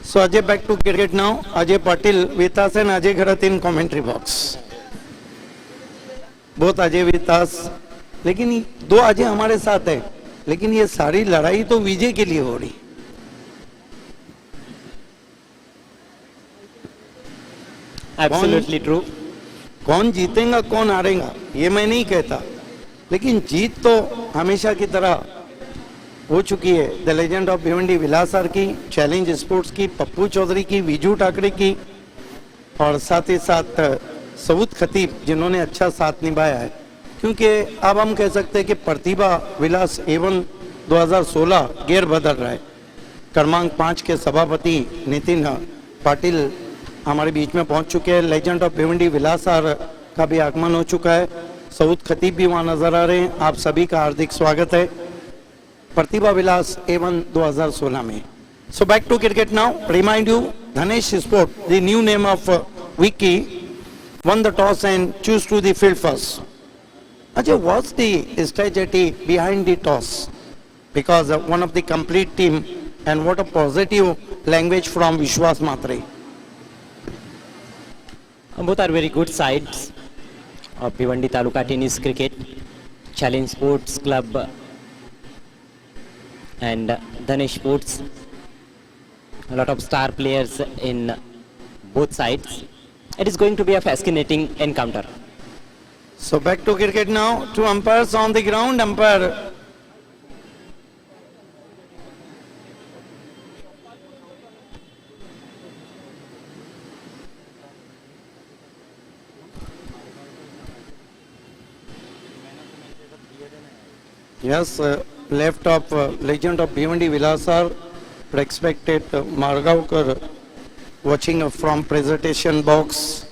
So Ajay, back to cricket now. Ajay Patil with us and Ajay Gharat in commentary box. Both Ajay with us. लेकिन दो अजय हमारे साथ है, लेकिन ये सारी लड़ाई तो विजय के लिए हो रही। Absolutely true. कौन जीतेगा कौन हारेगा ये मैं नहीं कहता, लेकिन जीत तो हमेशा की तरह हो चुकी है। The legend of Bhiwandi Vilas sir की, चैलेंज स्पोर्ट्स की, पप्पू चौधरी की, विजू ठाकरे की, और साथ ही साथ सऊद खतीब जिन्होंने अच्छा साथ निभाया है। क्योंकि अब हम कह सकते हैं कि प्रतिभा विलास एवन 2016 गेर बदल रहा है। क्रमांक 5 के सभापति नितिन पाटिल हमारे बीच में पहुंच चुके हैं। Legend of Bhiwandi Vilas sir का भी आगमन हो चुका है। सऊद खतीब भी वहां नजर आ रहे हैं। आप सभी का हार्दिक स्वागत है प्रतिभा विलास एवन 2016 में। So back to cricket now. Remind you, Dhanesh sport, the new name of Vicky, won the toss and choose to the field first. Ajay, what's the strategy behind the toss? Because one of the complete team, and what a positive language from Vishwas Matre. Both are very good sides of Bhiwandi Taluka Tennis Cricket, Challenge Sports Club and Dhanesh Sports. A lot of star players in both sides. It is going to be a fascinating encounter. So back to cricket now. Two umpires on the ground. Umpire yes, left of legend of Bhiwandi Vilasar, expected Margaonkar watching from presentation box.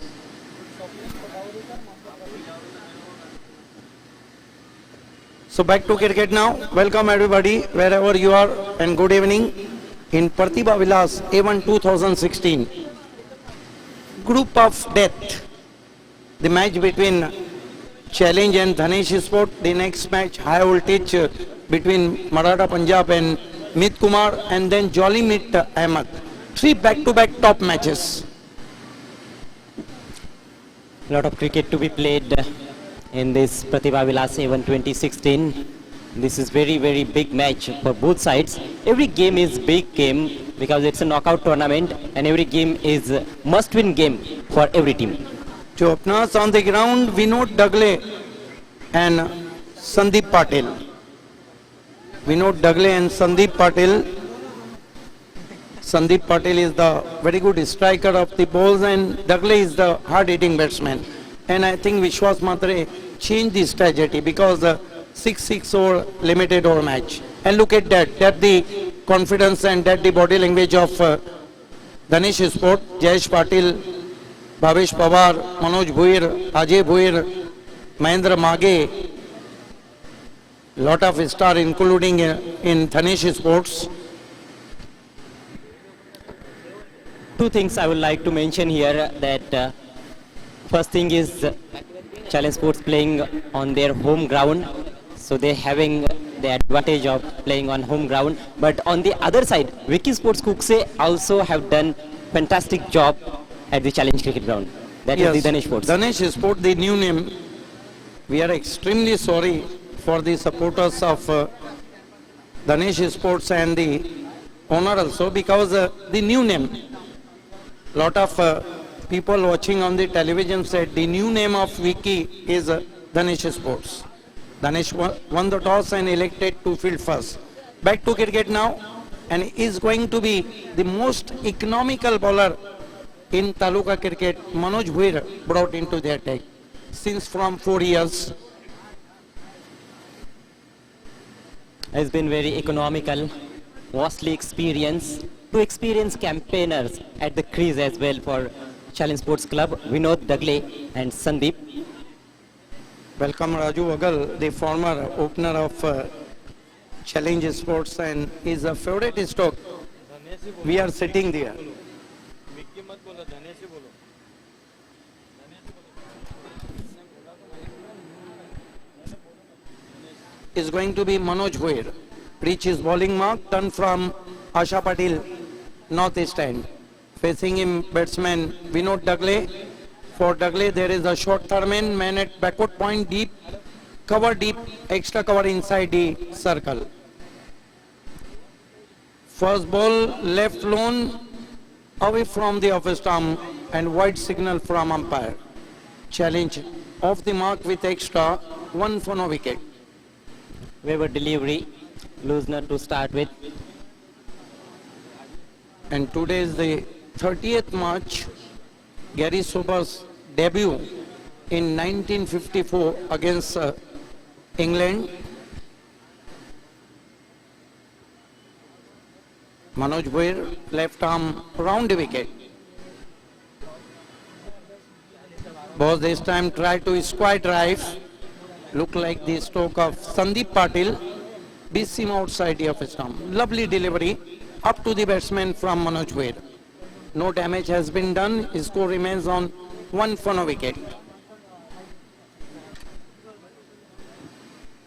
So back to cricket now. Welcome everybody wherever you are and good evening in Pratibha Vilas A1 2016. Group of death. The match between Challenge and Dhanesh Sport. The next match high voltage between Maratha Punjab and Mit Kumar, and then Jolly Mit Ahmed. 3 back-to-back top matches. A lot of cricket to be played in this Pratibha Vilas A1 2016. This is very, very big match for both sides. Every game is big game because it's a knockout tournament and every game is must-win game for every team. To openers on the ground, Vinod Dagle and Sandeep Patil. Vinod Dagle and Sandeep Patil. Sandeep Patil is the very good striker of the balls and Dagle is the hard-hitting batsman. And I think Vishwas Matre changed the strategy because 6-6 over limited over match. And look at that, that the confidence and that the body language of Dhanesh Sport, Jayesh Patil, Bhavesh Pawar, Manoj Bhuir, Ajay Bhuir, Mahendra Mage, lot of star including in Dhanesh Sports. Two things I would like to mention here that first thing is Challenge Sports playing on their home ground. So they're having the advantage of playing on home ground. But on the other side, Vicky Sports Kukse also have done fantastic job at the Challenge Cricket Ground. That is the Dhanesh Sports. Dhanesh Sport, the new name. We are extremely sorry for the supporters of Dhanesh Sports and the owner also because the new name. Lot of people watching on the television said the new name of Vicky is Dhanesh Sports. Dhanesh won the toss and elected to field first. Back to cricket now, and is going to be the most economical bowler in Taluka cricket. Manoj Bhuir brought into the attack since from 4 years. Has been very economical, vastly experienced. Two experienced campaigners at the crease as well for Challenge Sports Club, Vinod Dagle and Sandeep. Welcome Raju Agal, the former opener of Challenge Sports and is a favorite stock. We are sitting there. Is going to be Manoj Bhuir. Reach his bowling mark, turn from Asha Patil northeast end. Facing him, batsman Vinod Dagle. For Dagle, there is a short throw-in, man at backward point, deep, cover deep, extra cover inside the circle. First ball, left lone, away from the office stump and wide signal from umpire. Challenge off the mark with extra, one for no wicket. Waiver delivery, loosener to start with. And today is the 30th March, Gary Sober's debut in 1954 against England. Manoj Bhuir, left arm round the wicket. Boss this time tried to square drive. Look like the stroke of Sandeep Patil. Beat him outside the office stump. Lovely delivery up to the batsman from Manoj Bhuir. No damage has been done. His score remains on one for no wicket.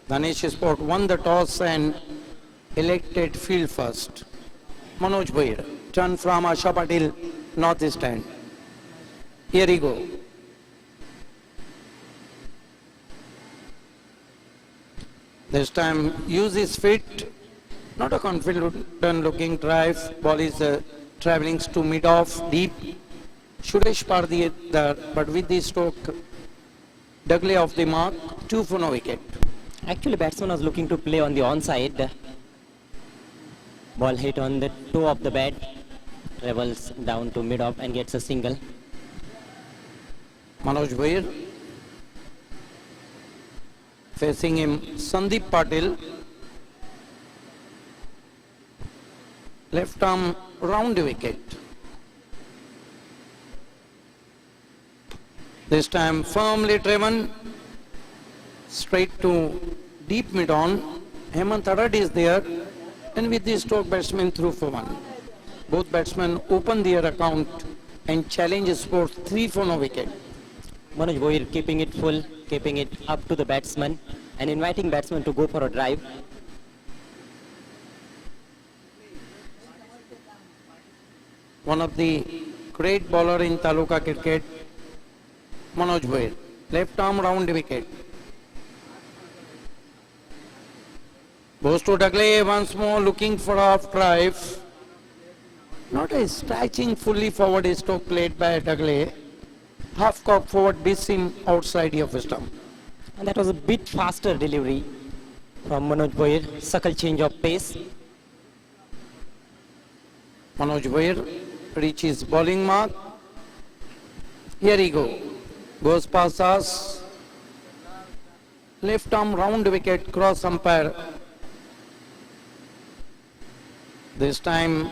Danish Sport won the toss and elected field first. Manoj Bhuir, turn from Asha Patil, northeast end. Here he go. This time use his feet, not a confident looking drive. Ball is traveling to mid off deep. Suresh Pardhi there, but with the stroke, Dagle off the mark, 2 for no wicket. Actually, batsman was looking to play on the onside. Ball hit on the toe of the bat, travels down to mid off and gets a single. Manoj Bhuir. Facing him, Sandeep Patil. Left arm round the wicket. This time firmly driven, straight to deep mid on. Hemant Arad is there, and with the stroke batsman through for 1. Both batsmen open their account and challenge Sport 3 for no wicket. Manoj Bhuir keeping it full, keeping it up to the batsman and inviting batsman to go for a drive. One of the great bowler in Taluka cricket, Manoj Bhuir. Left arm round the wicket. Goes to Dagle once more, looking for half drive. Not a stretching fully forward stroke played by Dagle. Half cock forward beats him outside the office stump. And that was a bit faster delivery from Manoj Bhuir. Subtle change of pace. Manoj Bhuir reaches bowling mark. Here he go. Goes past us. Left arm round wicket, cross umpire. This time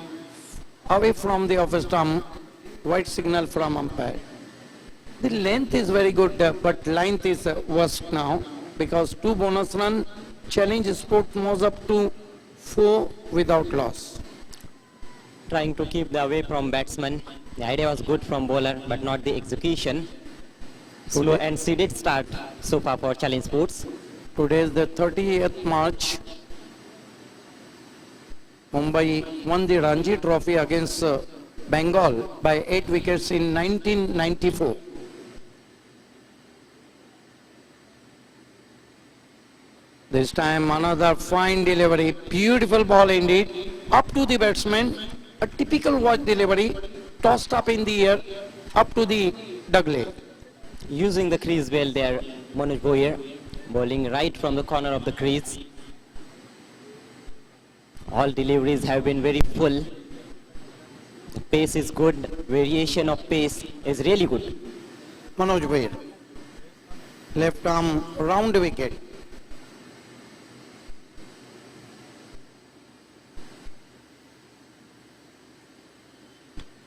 away from the office stump, white signal from umpire. The length is very good, but length is worst now because 2 bonus run, Challenge Sport moves up to 4 without loss. Trying to keep the away from batsman. The idea was good from bowler, but not the execution. Slow and seeded start so far for Challenge Sports. Today is the 30th March. Mumbai won the Ranji Trophy against Bengal by 8 wickets in 1994. This time another fine delivery, beautiful ball indeed, up to the batsman, a typical watch delivery, tossed up in the air, up to the Dagle. Using the crease well there, Manoj Bhuir, bowling right from the corner of the crease. All deliveries have been very full. The pace is good, variation of pace is really good. Manoj Bhuir, left arm round wicket.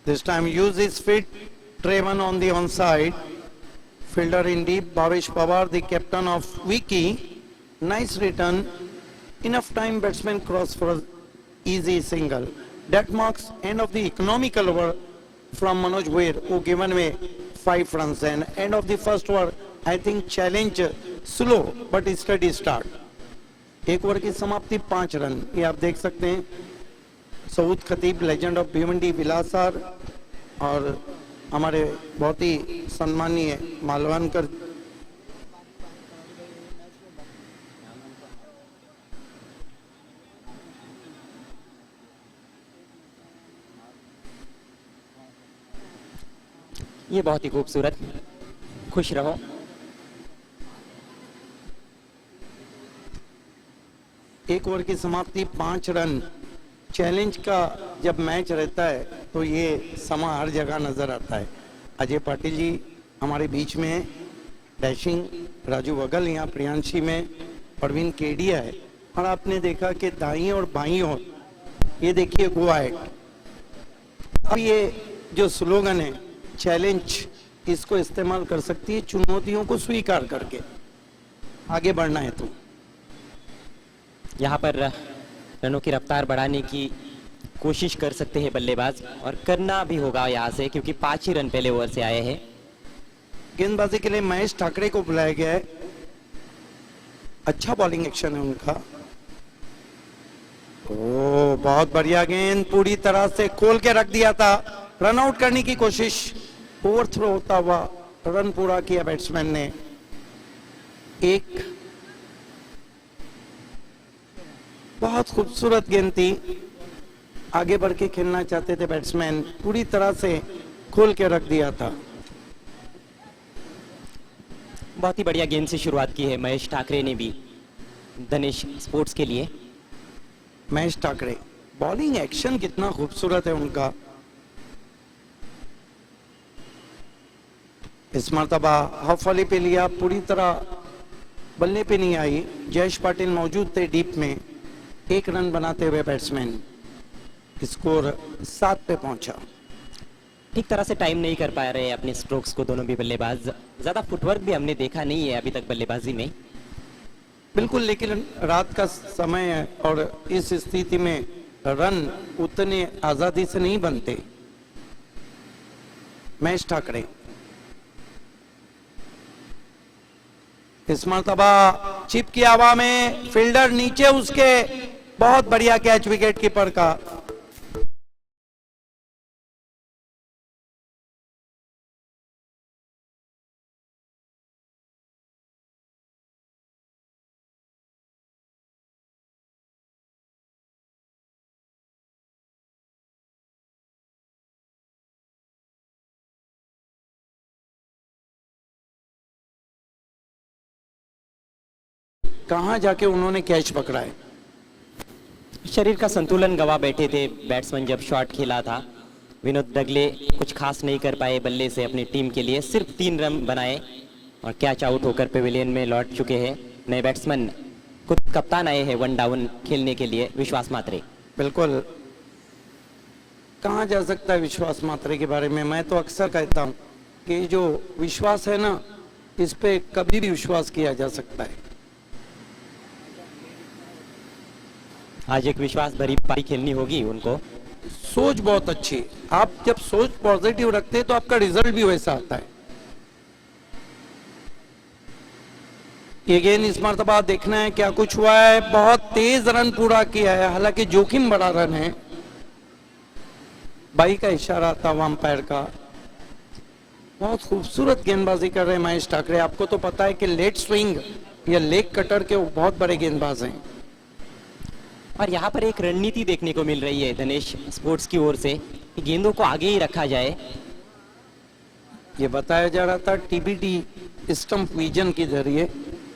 This time use his feet, Trayvon on the onside. Fielder in deep, Bhavesh Pawar, the captain of Wiki. Nice return. Enough time batsman cross for easy single. That marks end of the economical over from Manoj Bhuir, who given away 5 runs. And end of the first over, I think challenge slow but steady start. एक over की समाप्ति 5 run, ये आप देख सकते हैं. सऊद खतीब legend of Bhiwandi विलासर और हमारे बहुत ही सम्मानीय मालवानकर ये बहुत ही खूबसूरत, खुश रहो। एक ओवर की समाप्ति 5 रन। चैलेंज का जब मैच रहता है तो ये समा हर जगह नजर आता है। अजय पाटिल जी हमारे बीच में है, डैशिंग राजू वगल यहाँ प्रियांशी में, परवीन केडिया है, और आपने देखा कि दाईं और बाईं ओर ये देखिए गो अहेड। अब ये जो स्लोगन है चैलेंज, इसको इस्तेमाल कर सकती है चुनौतियों को स्वीकार करके आगे बढ़ना है। तो यहाँ पर रनों की रफ्तार बढ़ाने की कोशिश कर सकते हैं बल्लेबाज, और करना भी होगा यहाँ से, क्योंकि 5 ही रन पहले ओवर से आए हैं। गेंदबाजी के लिए महेश ठाकरे को बुलाया गया है। अच्छा बॉलिंग एक्शन है उनका। ओ बहुत बढ़िया गेंद, पूरी तरह से खोल के रख दिया था। रन आउट करने की कोशिश, ओवर थ्रो होता हुआ रन पूरा किया बैट्समैन ने। एक बहुत खूबसूरत गेंद थी, आगे बढ़ के खेलना चाहते थे बैट्समैन, पूरी तरह से खोल के रख दिया था। बहुत ही बढ़िया गेंद से शुरुआत की है महेश ठाकरे ने भी धनेश स्पोर्ट्स के लिए। महेश ठाकरे बॉलिंग एक्शन कितना खूबसूरत है उनका। इस मर्तबा हाफ वॉली पे लिया, पूरी तरह बल्ले पे नहीं आई। जयेश पाटिल मौजूद थे डीप में। 1 रन बनाते हुए बैट्समैन, स्कोर 7 पे पहुंचा। ठीक तरह से टाइम नहीं कर पा रहे अपने स्ट्रोक्स को दोनों भी बल्लेबाज। ज्यादा फुटवर्क भी हमने देखा नहीं है अभी तक बल्लेबाजी में। बिल्कुल, लेकिन रात का समय है और इस स्थिति में रन उतने आजादी से नहीं बनते। महेश ठाकरे इस मर्तबा चिप की हवा में, फील्डर नीचे उसके, बहुत बढ़िया कैच विकेट कीपर का। कहां जाके उन्होंने कैच पकड़ा है। शरीर का संतुलन गवा बैठे थे बैट्समैन जब शॉट खेला था। विनोद डगले कुछ खास नहीं कर पाए बल्ले से अपनी टीम के लिए, सिर्फ 3 रन बनाए और कैच आउट होकर पेविलियन में लौट चुके हैं। नए बैट्समैन खुद कप्तान आए हैं 1 डाउन खेलने के लिए, विश्वास मात्रे। बिल्कुल, कहा जा सकता है विश्वास मात्रे के बारे में। मैं तो अक्सर कहता हूं कि जो विश्वास है ना, इस पे कभी भी विश्वास किया जा सकता है। आज एक विश्वास भरी पारी खेलनी होगी उनको। सोच बहुत अच्छी, आप जब सोच पॉजिटिव रखते हैं तो आपका रिजल्ट भी वैसा आता है। ये गेंद इस मर्तबा देखना है क्या कुछ हुआ है। बहुत तेज रन पूरा किया है, हालांकि जोखिम बड़ा रन है। बाई का इशारा था अंपायर का। बहुत खूबसूरत गेंदबाजी कर रहे हैं महेश ठाकरे। आपको तो पता है कि लेट स्विंग या लेग कटर के वो बहुत बड़े गेंदबाज हैं। और यहाँ पर एक रणनीति देखने को मिल रही है धनेश स्पोर्ट्स की ओर से कि गेंदों को आगे ही रखा जाए। ये बताया जा रहा था टीबीटी स्टंप विजन के जरिए,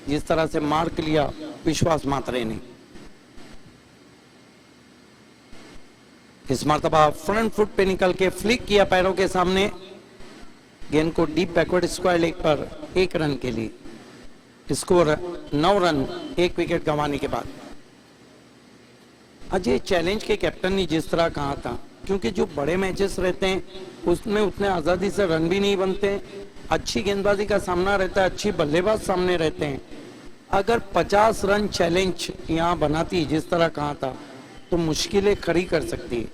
जिस तरह से मार्क लिया विश्वास मात्रे ने। इस मर्तबा फ्रंट फुट पे निकल के फ्लिक किया पैरों के सामने, गेंद को डीप बैकवर्ड स्क्वायर लेग पर 1 रन के लिए। स्कोर 9 रन 1 विकेट गंवाने के बाद। अजय चैलेंज के कैप्टन ने जिस तरह कहा था, क्योंकि जो बड़े मैचेस रहते हैं उसमें उतने आजादी से रन भी नहीं बनते, अच्छी गेंदबाजी का सामना रहता है, अच्छी बल्लेबाज सामने रहते हैं। अगर 50 रन चैलेंज यहाँ बनाती जिस तरह कहा था तो मुश्किलें खड़ी कर सकती है।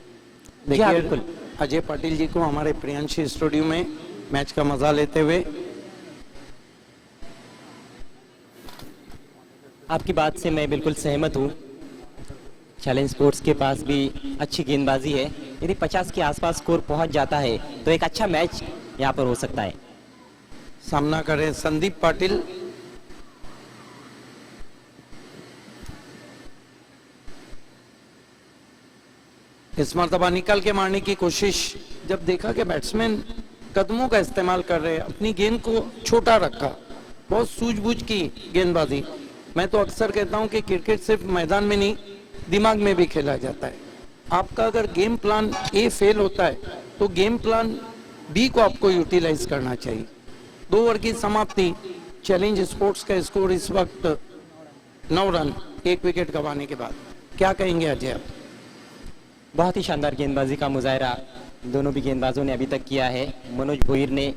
देखिए अजय पाटिल जी को हमारे प्रियांशी स्टूडियो में मैच का मजा लेते हुए। आपकी बात से मैं बिल्कुल सहमत हूँ। चैलेंज स्पोर्ट्स के पास भी अच्छी गेंदबाजी है। यदि 50 के आसपास स्कोर पहुंच जाता है तो एक अच्छा मैच यहां पर हो सकता है। सामना करें संदीप पाटिल। इस मरतबा निकल के मारने की कोशिश, जब देखा कि बैट्समैन कदमों का इस्तेमाल कर रहे हैं, अपनी गेंद को छोटा रखा, बहुत सूझबूझ की गेंदबाजी। मैं तो अक्सर कहता हूं कि क्रिकेट सिर्फ मैदान में नहीं, दिमाग में भी खेला जाता है। आपका अगर गेम प्लान ए फेल होता है तो गेम प्लान बी को आपको यूटिलाइज करना चाहिए। 2 ओवर की समाप्ति, चैलेंज स्पोर्ट्स का स्कोर इस वक्त 9 रन 1 विकेट गंवाने के बाद। क्या कहेंगे अजय आप? बहुत ही शानदार गेंदबाजी का मुजाहरा दोनों भी गेंदबाजों ने अभी तक किया है। मनोज भोईर ने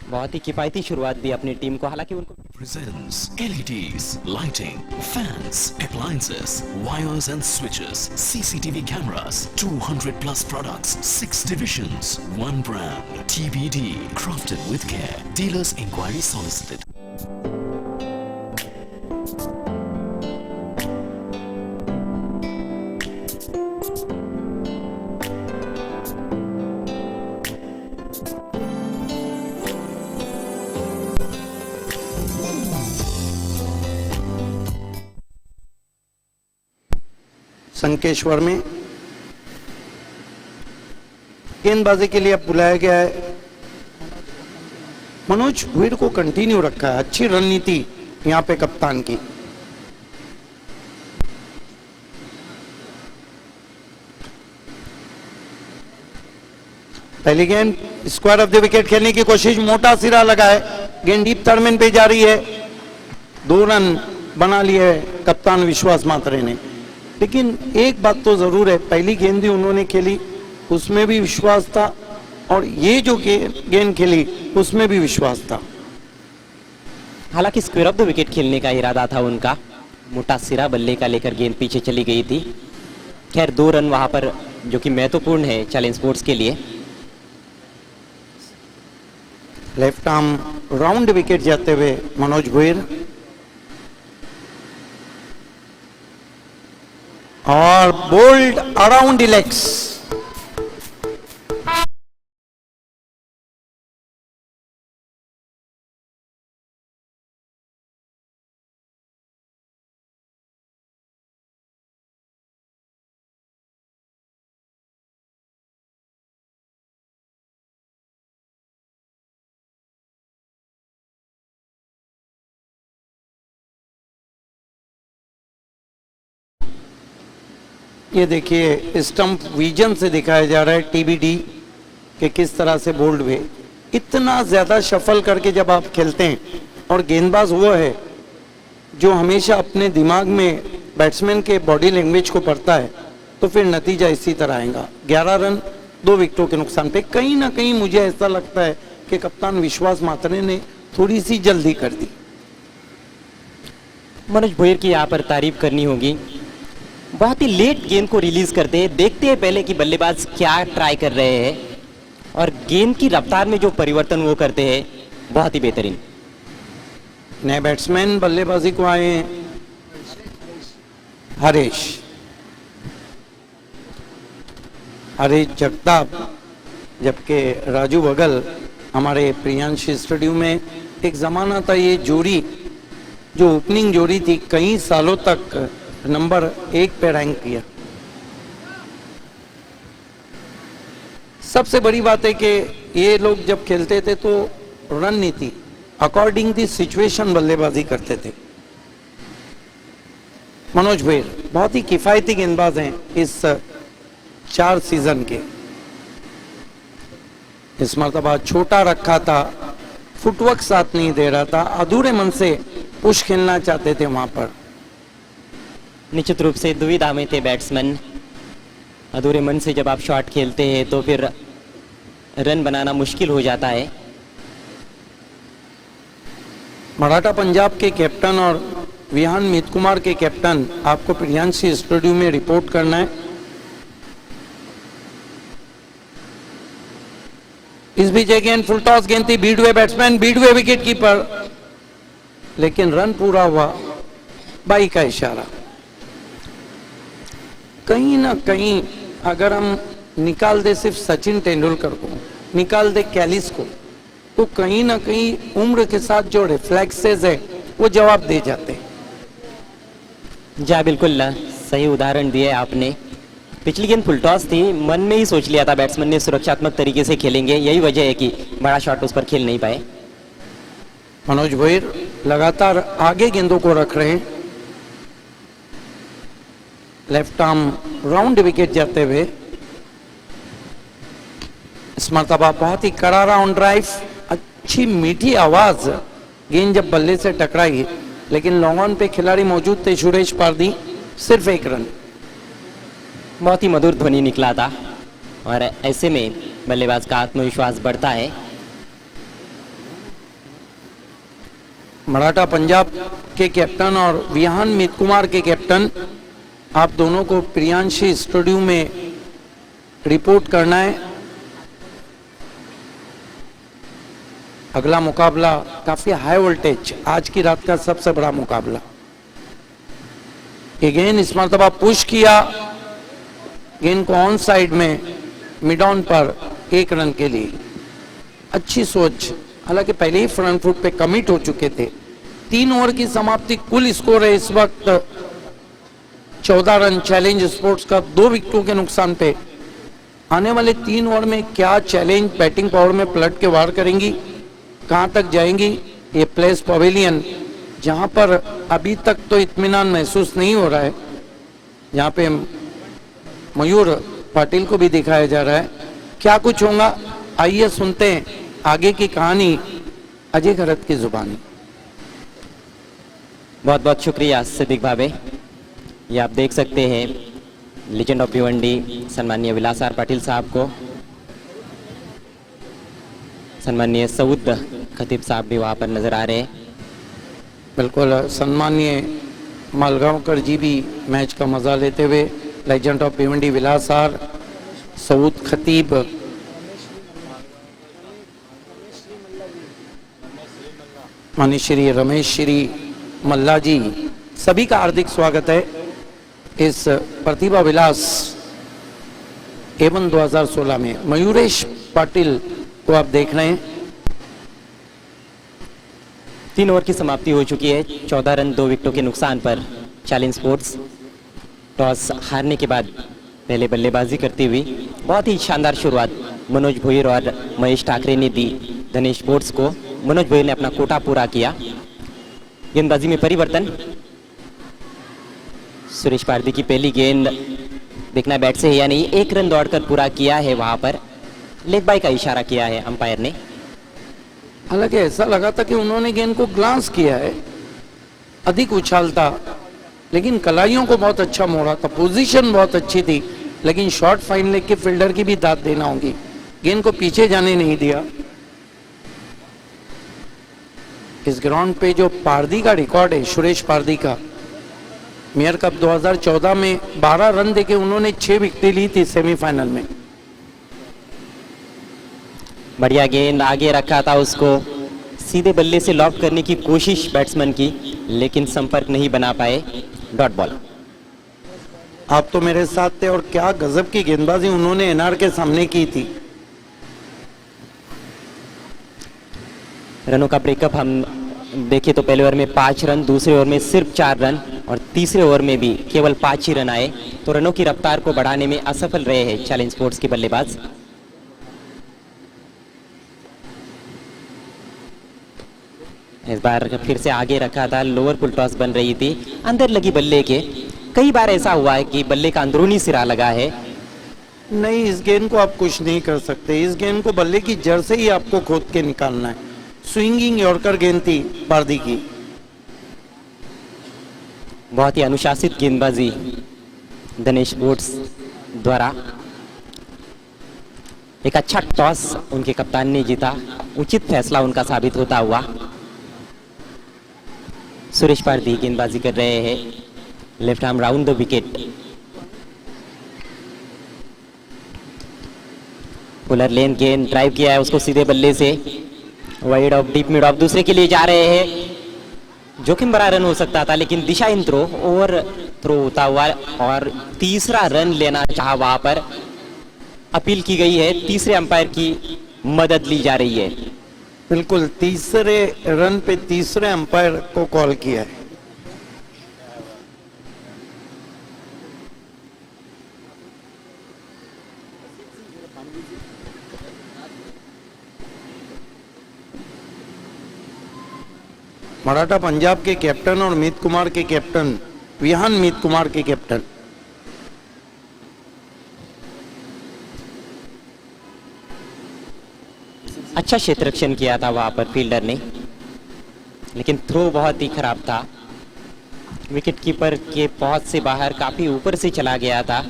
बहुत ही किफायती शुरुआत दी अपनी टीम को, हालांकि उनको Presents LEDs, lighting, fans, appliances, wires and switches, CCTV cameras, 200 plus products, 6 divisions, 1 brand, TBD, crafted with care. Dealers inquiry solicited. Sankeshwar में गेंदबाजी के लिए अब बुलाया गया है। मनोज भोईर को कंटिन्यू रखा है, अच्छी रणनीति यहां पे कप्तान की। पहली गेंद स्क्वायर ऑफ द विकेट खेलने की कोशिश, मोटा सिरा लगा है, गेंद डीप थर्ड पे जा रही है। 2 रन बना लिए कप्तान विश्वास मात्रे ने। लेकिन एक बात तो जरूर है, पहली गेंद भी उन्होंने खेली, उसमें भी विश्वास था, और ये जो गेंद खेली उसमें भी विश्वास था। हालांकि स्क्वायर ऑफ द विकेट खेलने का इरादा था उनका, मोटा सिरा बल्ले का लेकर गेंद पीछे चली गई थी। खैर 2 रन वहां पर जो कि महत्वपूर्ण है चैलेंज स्पोर्ट्स के लिए। लेफ्ट आर्म राउंड विकेट जाते हुए मनोज भोईर, और बोल्ड अराउंड इलेक्स। ये देखिए स्टंप विजन से दिखाया जा रहा है टीबीडी कि किस तरह से बोल्ड हुए। इतना ज्यादा शफल करके जब आप खेलते हैं, और गेंदबाज वो है जो हमेशा अपने दिमाग में बैट्समैन के बॉडी लैंग्वेज को पढ़ता है, तो फिर नतीजा इसी तरह आएगा। 11 रन 2 विकेटों के नुकसान पे। कहीं ना कहीं मुझे ऐसा लगता है कि कप्तान विश्वास मात्रे ने थोड़ी सी जल्दी कर दी। मनोज भोईर की यहाँ पर तारीफ करनी होगी, बहुत ही लेट गेंद को रिलीज करते हैं, देखते हैं पहले कि बल्लेबाज क्या ट्राई कर रहे हैं, और गेंद की रफ्तार में जो परिवर्तन वो करते हैं बहुत ही बेहतरीन। नए बैट्समैन बल्लेबाजी को आए हैं, हरीश जगताप, जबकि राजू बगल हमारे प्रियांश स्टेडियम में एक जमाना था, ये जोड़ी जो ओपनिंग जोड़ी थी कई सालों तक नंबर 1 पे रैंक किया। सबसे बड़ी बात है कि ये लोग जब खेलते थे तो रणनीति अकॉर्डिंग दी सिचुएशन बल्लेबाजी करते थे। मनोज भोईर बहुत ही किफायती गेंदबाज हैं इस 4 सीजन के। इस मरतबा छोटा रखा था, फुटवर्क साथ नहीं दे रहा था, अधूरे मन से पुश खेलना चाहते थे वहां पर। निश्चित रूप से दुविधा में थे बैट्समैन। अधूरे मन से जब आप शॉट खेलते हैं तो फिर रन बनाना मुश्किल हो जाता है। मराठा पंजाब के कैप्टन और विहान मीत कुमार के कैप्टन आपको प्रियांशी स्टूडियो में रिपोर्ट करना है। इस बीच गेंद फुल टॉस गेंद थी, बीट हुए बैट्समैन, बीट हुए विकेट कीपर, लेकिन रन पूरा हुआ, बाई का इशारा। कहीं ना कहीं अगर हम निकाल दे सिर्फ सचिन तेंदुलकर को, निकाल दे कैलिस को, तो कहीं ना कहीं उम्र के साथ जो रिफ्लेक्सेस है वो जवाब दे जाते हैं। जी बिल्कुल सही उदाहरण दिया आपने। पिछली गेंद फुल टॉस थी, मन में ही सोच लिया था बैट्समैन ने सुरक्षात्मक तरीके से खेलेंगे, यही वजह है कि बड़ा शॉट उस पर खेल नहीं पाए। मनोज भोईर लगातार आगे गेंदों को रख रहे हैं, लेफ्ट आर्म राउंड विकेट जाते हुए। इस मरतबा बहुत ही करारा ऑन ड्राइव, अच्छी मीठी आवाज, गेंद जब बल्ले से टकराई, लेकिन लॉन्ग ऑन पे खिलाड़ी मौजूद थे सुरेश पारदी, सिर्फ 1 रन। बहुत ही मधुर ध्वनि निकला था और ऐसे में बल्लेबाज का आत्मविश्वास बढ़ता है। मराठा पंजाब के कैप्टन और विहान मीत कुमार के कैप्टन, आप दोनों को प्रियांशी स्टूडियो में रिपोर्ट करना है। अगला मुकाबला काफी हाई वोल्टेज, आज की रात का सबसे बड़ा मुकाबला। ये गेंद इस मरतबा पुश किया, गेंद को ऑन साइड में मिड ऑन पर 1 रन के लिए। अच्छी सोच, हालांकि पहले ही फ्रंट फुट पे कमिट हो चुके थे। 3 ओवर की समाप्ति, कुल स्कोर है इस वक्त 14 रन चैलेंज स्पोर्ट्स का, 2 विकेटों के नुकसान पे। आने वाले 3 ओवर में क्या चैलेंज बैटिंग पावर में पलट के वार करेंगी, कहां तक जाएंगी? ये प्लेस पवेलियन, जहां पर अभी तक तो इत्मीनान महसूस नहीं हो रहा है, जहां पे मयूर पाटिल को भी दिखाया जा रहा है। क्या कुछ होगा, आइए सुनते हैं आगे की कहानी अजय घरत की जुबानी। बहुत बहुत शुक्रिया सिद्दीक भावे। ये आप देख सकते हैं लीजेंड ऑफ भिवंडी सम्माननीय विलास आर पाटिल साहब को, सम्माननीय सऊद खतीब साहब भी वहाँ पर नजर आ रहे हैं। बिल्कुल, सम्माननीय मालगांवकर जी भी मैच का मजा लेते हुए, legend of Bhiwandi Vilas R, Saud Khatib, मानीश्री रमेश श्री मल्ला जी, सभी का हार्दिक स्वागत है इस प्रतिभा विलास एवन 2016 में। मयूरेश पाटिल को आप देख रहे हैं। 3 ओवर की समाप्ति हो चुकी है, 14 रन 2 विकेटों के नुकसान पर चैलेंज स्पोर्ट्स टॉस हारने के बाद पहले बल्लेबाजी करती हुई बहुत ही शानदार शुरुआत मनोज भोईर और महेश ठाकरे ने दी धनेश स्पोर्ट्स को। मनोज भोईर ने अपना कोटा पूरा किया। गेंदबाजी में परिवर्तन, सुरेश पारदी की पहली गेंद, देखना बैट से है या नहीं, 1 रन दौड़कर पूरा किया है, वहां पर लेग बाय का इशारा किया है अंपायर ने। हालांकि ऐसा लगा था कि उन्होंने गेंद को ग्लांस किया है, अधिक उछालता, लेकिन कलाइयों को बहुत अच्छा मोड़ा था, पोजीशन बहुत अच्छी थी, लेकिन शॉर्ट फाइन लेग के फील्डर की भी दाद देना होगी, गेंद को पीछे जाने नहीं दिया। इस ग्राउंड पे जो पारदी का रिकॉर्ड है, सुरेश पारदी का, मेयर कप 2014 में 12 रन देके उन्होंने 6 विकेटें ली थी सेमीफाइनल में। बढ़िया गेंद, आगे रखा था उसको, सीधे बल्ले से लॉफ्ट करने की कोशिश बैट्समैन की, लेकिन संपर्क नहीं बना पाए, डॉट बॉल। आप तो मेरे साथ थे, और क्या गजब की गेंदबाजी उन्होंने एनआर के सामने की थी। रनों का ब्रेकअप हम देखिए तो पहले ओवर में 5 रन, दूसरे ओवर में सिर्फ 4 रन और तीसरे ओवर में भी केवल 5 ही रन आए, तो रनों की रफ्तार को बढ़ाने में असफल रहे हैं चैलेंज स्पोर्ट्स के बल्लेबाज। इस बार फिर से आगे रखा था, लोअर फुल टॉस बन रही थी, अंदर लगी बल्ले के। कई बार ऐसा हुआ है कि बल्ले का अंदरूनी सिरा लगा है। नहीं, इस गेंद को आप कुछ नहीं कर सकते, इस गेंद को बल्ले की जड़ से ही आपको खोद के निकालना है। स्विंगिंग यॉर्कर गेंद थी पारदी की। बहुत ही अनुशासित गेंदबाजी धनेश स्पोर्ट्स द्वारा। एक अच्छा टॉस उनके कप्तान ने जीता, उचित फैसला उनका साबित होता हुआ। सुरेश पारदी गेंदबाजी कर रहे हैं, left arm round the wicket. Fuller length गेंद ड्राइव किया है उसको सीधे बल्ले से, wide off, deep mid off, दूसरे के लिए जा रहे हैं। जोखिम भरा रन हो सकता था, लेकिन दिशा इन थ्रो, ओवर थ्रो होता हुआ और तीसरा रन लेना चाहा, वहां पर अपील की गई है, तीसरे अंपायर की मदद ली जा रही है। बिल्कुल तीसरे रन पे तीसरे अंपायर को कॉल किया है। मराठा पंजाब के कैप्टन और मीत कुमार के कैप्टन, विहान मीत कुमार के कैप्टन। अच्छा क्षेत्ररक्षण किया था वहां पर फील्डर ने, लेकिन थ्रो बहुत ही खराब था। विकेट कीपर के पहुंच से बाहर काफी ऊपर से चला गया था।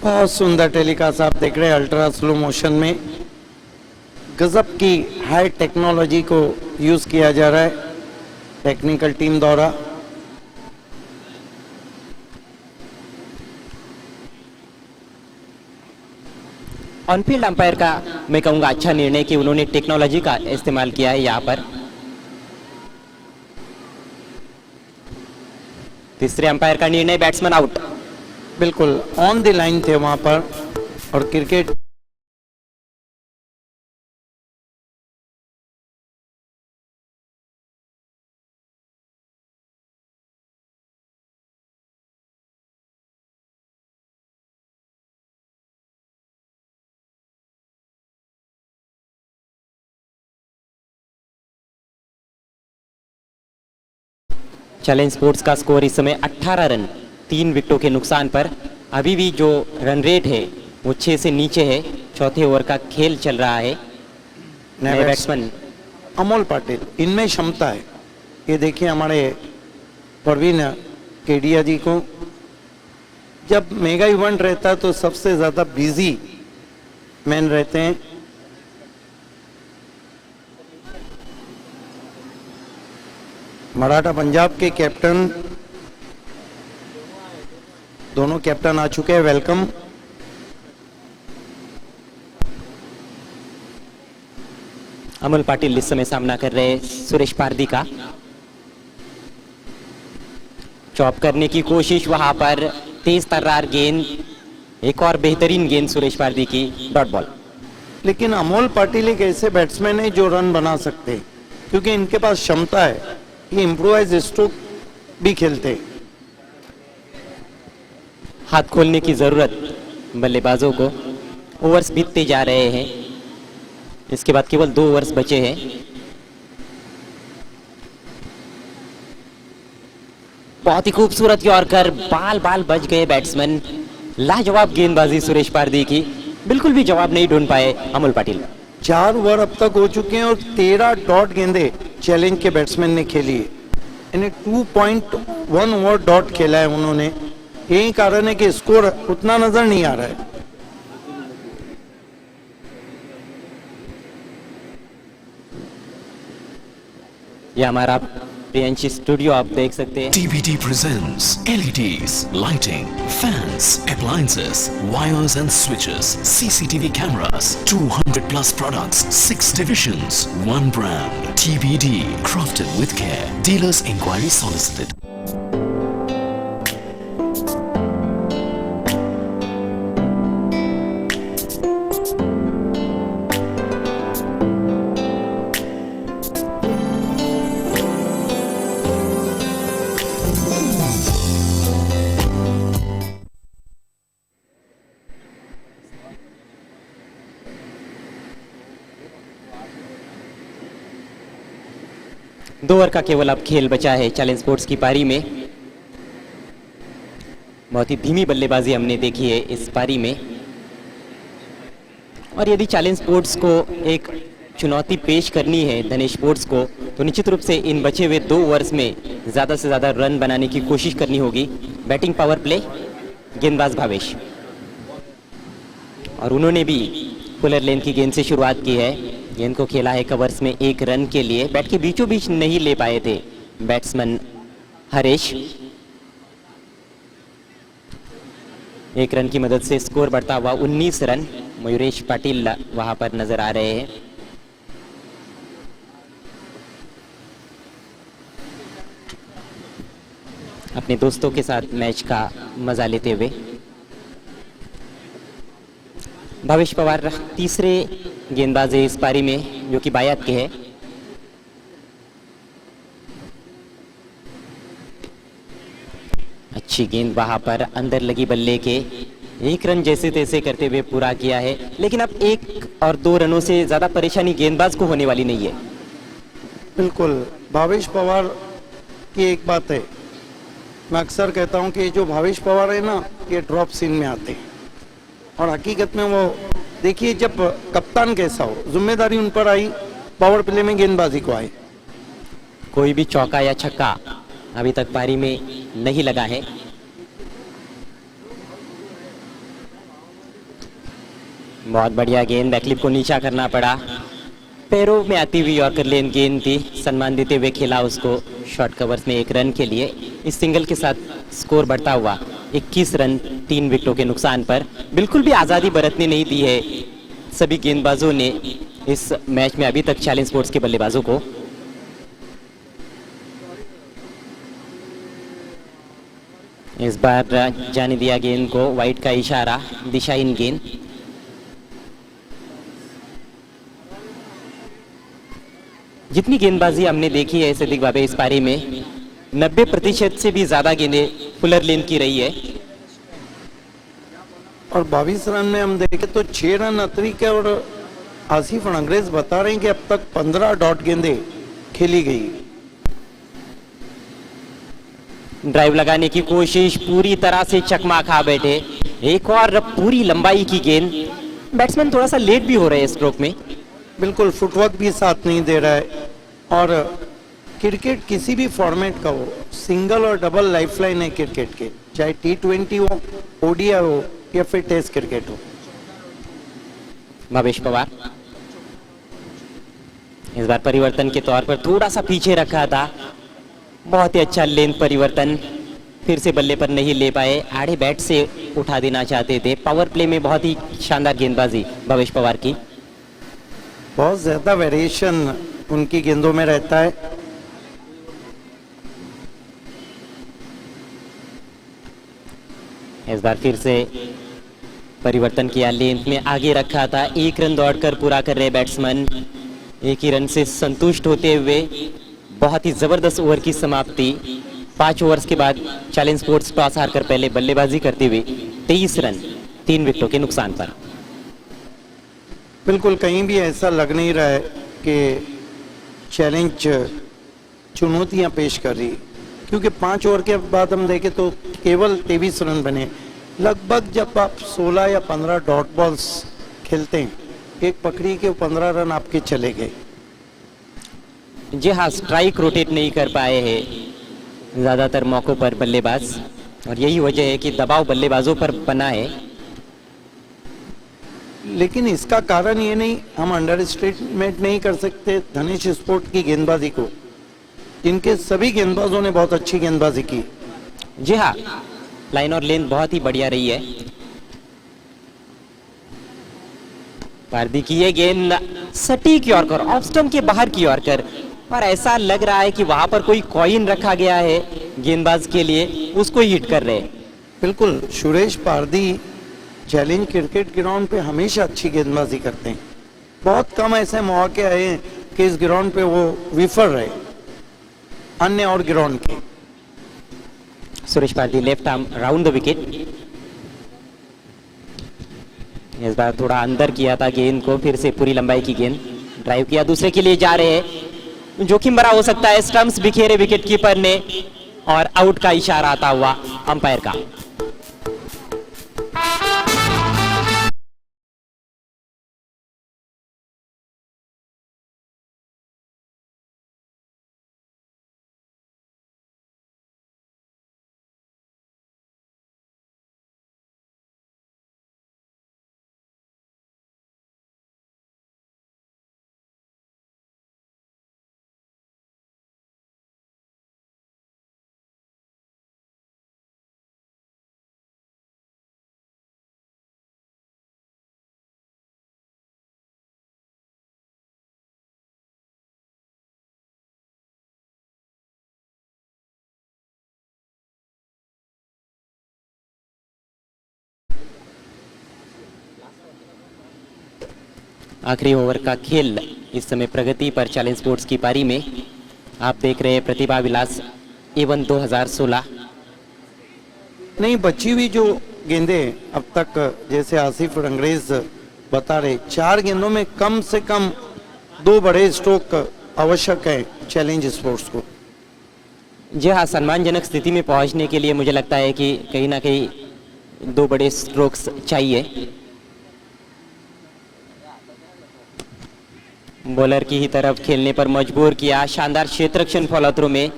बहुत सुंदर टेलीकास्ट आप देख रहे हैं अल्ट्रा स्लो मोशन में। गजब की हाई टेक्नोलॉजी को यूज किया जा रहा है टेक्निकल टीम द्वारा। ऑनफील्ड अंपायर का मैं कहूंगा अच्छा निर्णय कि उन्होंने टेक्नोलॉजी का इस्तेमाल किया है यहाँ पर। तीसरे अंपायर का निर्णय, बैट्समैन आउट। बिल्कुल ऑन द लाइन थे वहां पर और क्रिकेट चैलेंज स्पोर्ट्स का स्कोर इस समय 18 रन 3 विकेटों के नुकसान पर। अभी भी जो रन रेट है वो 6 से नीचे है। चौथे ओवर का खेल चल रहा है। नए बैट्समैन अमोल पाटिल, इनमें क्षमता है। ये देखिए हमारे परवीन केडिया जी को, जब मेगा इवेंट रहता है तो सबसे ज्यादा बिजी मैन रहते हैं। मराठा पंजाब के कैप्टन, दोनों कैप्टन आ चुके हैं, वेलकम। अमोल पाटिल इस समय सामना कर रहे हैं सुरेश पारदी का। चॉप करने की कोशिश, वहां पर तेज तर्रार गेंद, एक और बेहतरीन गेंद सुरेश पारदी की, डॉट बॉल। लेकिन अमोल पाटिल एक ऐसे बैट्समैन है जो रन बना सकते हैं क्योंकि इनके पास क्षमता है। ये इम्प्रोवाइज स्ट्रोक भी खेलते हैं। हाथ खोलने की जरूरत बल्लेबाजों को। ओवर्स बीतते जा रहे हैं, इसके बाद केवल 2 ओवर्स बचे हैं। बहुत ही खूबसूरत यॉर्कर, बाल बाल बच गए बैट्समैन। लाजवाब गेंदबाजी सुरेश पारदी की, बिल्कुल भी जवाब नहीं ढूंढ पाए अमोल पाटिल। 4 ओवर अब तक हो चुके हैं और 13 डॉट गेंदे चैलेंज के बैट्समैन ने खेली है। यानी 2.1 ओवर डॉट खेला है उन्होंने। यही कारण है कि स्कोर उतना नजर नहीं आ रहा है। ये हमारा प्रियंशी स्टूडियो आप देख सकते हैं। TBT presents LEDs, lighting, fans, appliances, wires and switches, CCTV cameras, 200 plus products, 6 divisions, 1 brand. TBD, crafted with care. Dealers inquiry solicited. दो ओवर का केवल अब खेल बचा है चैलेंज स्पोर्ट्स की पारी में। बहुत ही धीमी बल्लेबाजी हमने देखी है इस पारी में, और यदि चैलेंज स्पोर्ट्स को एक चुनौती पेश करनी है धनेश स्पोर्ट्स को, तो निश्चित रूप से इन बचे हुए 2 ओवर्स में ज़्यादा से ज़्यादा रन बनाने की कोशिश करनी होगी। बैटिंग पावर प्ले, गेंदबाज भावेश, और उन्होंने भी फुलर लेंथ की गेंद से शुरुआत की है। गेंद को खेला है कवर्स में 1 रन के लिए। बैट के बीचों बीच नहीं ले पाए थे बैट्समैन हरेश। 1 रन की मदद से स्कोर बढ़ता हुआ 19 रन। मयूरेश पाटिल वहां पर नजर आ रहे हैं। अपने दोस्तों के साथ मैच का मजा लेते हुए। भावेश पवार तीसरे गेंदबाज है इस पारी में जो कि बायत के है। अच्छी गेंद वहां पर अंदर लगी बल्ले के, एक रन जैसे तैसे करते हुए पूरा किया है, लेकिन अब 1 और 2 रनों से ज्यादा परेशानी गेंदबाज को होने वाली नहीं है। बिल्कुल, भावेश पवार की एक बात है, मैं अक्सर कहता हूं कि जो भावेश पवार है ना, ये ड्रॉप सीन में आते हैं और हकीकत में वो देखिए, जब कप्तान कैसा हो, जिम्मेदारी उन पर आई, पावर प्ले में गेंदबाजी को आए। कोई भी चौका या छक्का अभी तक पारी में नहीं लगा है। बहुत बढ़िया गेंद, बैकलिप को नीचा करना पड़ा, पैरों में आती हुई यॉर्कर लेन गेंद थी, सम्मान देते हुए खेला उसको शॉर्ट कवर्स में 1 रन के लिए। इस सिंगल के साथ स्कोर बढ़ता हुआ 21 रन 3 विकेटों के नुकसान पर। बिल्कुल भी आज़ादी बरतने नहीं दी है सभी गेंदबाजों ने इस मैच में अभी तक चैलेंज स्पोर्ट्स के बल्लेबाजों को। इस बार जाने दिया गेंद को, वाइट का इशारा, दिशाहीन गेंद। जितनी गेंदबाजी हमने देखी है सिद्दीक बाबे इस पारी में, 90% से भी ज्यादा गेंदें फुलर लेन की रही है। और 22 रन में हम देखें तो 6 रन अतरी के, और आसिफ अंग्रेज बता रहे हैं कि अब तक 15 डॉट गेंदें खेली गई। ड्राइव लगाने की कोशिश, पूरी तरह से चकमा खा बैठे, एक और पूरी लंबाई की गेंद। बैट्समैन थोड़ा सा लेट भी हो रहे हैं स्ट्रोक में। बिल्कुल, फुटवर्क भी साथ नहीं दे रहा है। और क्रिकेट किसी भी फॉर्मेट का हो, सिंगल और डबल लाइफलाइन है क्रिकेट के, चाहे T20 हो, ओडीआई हो या फिर टेस्ट क्रिकेट हो। भावेश पवार इस बार परिवर्तन के तौर पर थोड़ा सा पीछे रखा था, बहुत ही अच्छा लेंथ परिवर्तन, फिर से बल्ले पर नहीं ले पाए, आड़े बैट से उठा देना चाहते थे। पावर प्ले में बहुत ही शानदार गेंदबाजी भावेश पवार की। बहुत ज्यादा वेरिएशन उनकी गेंदों में रहता है। इस बार फिर से परिवर्तन किया, लेंथ में आगे रखा था, 1 रन दौड़कर पूरा कर रहे बैट्समैन, 1 ही रन से संतुष्ट होते हुए। बहुत ही जबरदस्त ओवर की समाप्ति। 5 ओवर्स के बाद चैलेंज स्पोर्ट्स टॉस हारकर पहले बल्लेबाजी करते हुए 23 रन 3 विकेटों के नुकसान पर। बिल्कुल, कहीं भी ऐसा लग नहीं रहा है कि चैलेंज चुनौतियां पेश कर रही, क्योंकि 5 ओवर के बाद हम देखें तो केवल 23 रन बने। लगभग जब आप 16 या 15 डॉट बॉल्स खेलते हैं, एक पकड़ी के 15 रन आपके चले गए। जी हाँ, स्ट्राइक रोटेट नहीं कर पाए हैं ज़्यादातर मौक़ों पर बल्लेबाज, और यही वजह है कि दबाव बल्लेबाजों पर बना है। लेकिन इसका कारण ये नहीं, हम अंडर एस्टिमेट नहीं कर सकते धनेश स्पोर्ट की गेंदबाजी को, जिनके सभी गेंदबाजों ने बहुत अच्छी गेंदबाजी की। जी हाँ, लाइन और लेंथ बहुत ही बढ़िया रही है। पारदी की ये गेंद सटीक यॉर्कर, ऑफ स्टंप के बाहर की यॉर्कर, और ऐसा लग रहा है कि वहां पर कोई कॉइन रखा गया है गेंदबाज के लिए, उसको हिट कर रहे हैं। बिल्कुल, Suresh Pardi challenge cricket ground पे हमेशा अच्छी गेंदबाजी करते हैं। बहुत कम ऐसे मौके आए हैं कि इस ग्राउंड पे वो विफल रहे अन्य और ग्राउंड के। Suresh Pardi left arm round the wicket. इस बार थोड़ा अंदर किया था गेंद को, फिर से पूरी लंबाई की गेंद ड्राइव किया, दूसरे के लिए जा रहे हैं, जोखिम भरा हो सकता है। स्टंप्स बिखेरे विकेट कीपर ने, और आउट का इशारा आता हुआ अंपायर का। आखिरी ओवर का खेल इस समय प्रगति पर चैलेंज स्पोर्ट्स की पारी में। आप देख रहे हैं प्रतिभा विलास A1 2016। नहीं, बची हुई जो गेंदे अब तक, जैसे आसिफ और अंग्रेज बता रहे, 4 गेंदों में कम से कम 2 बड़े स्ट्रोक आवश्यक है चैलेंज स्पोर्ट्स को। जी हाँ, सम्मानजनक स्थिति में पहुंचने के लिए मुझे लगता है कि कहीं ना कहीं 2 बड़े स्ट्रोक्स चाहिए। बॉलर की ही तरफ खेलने पर मजबूर किया, शानदार क्षेत्ररक्षण फॉलो थ्रू में।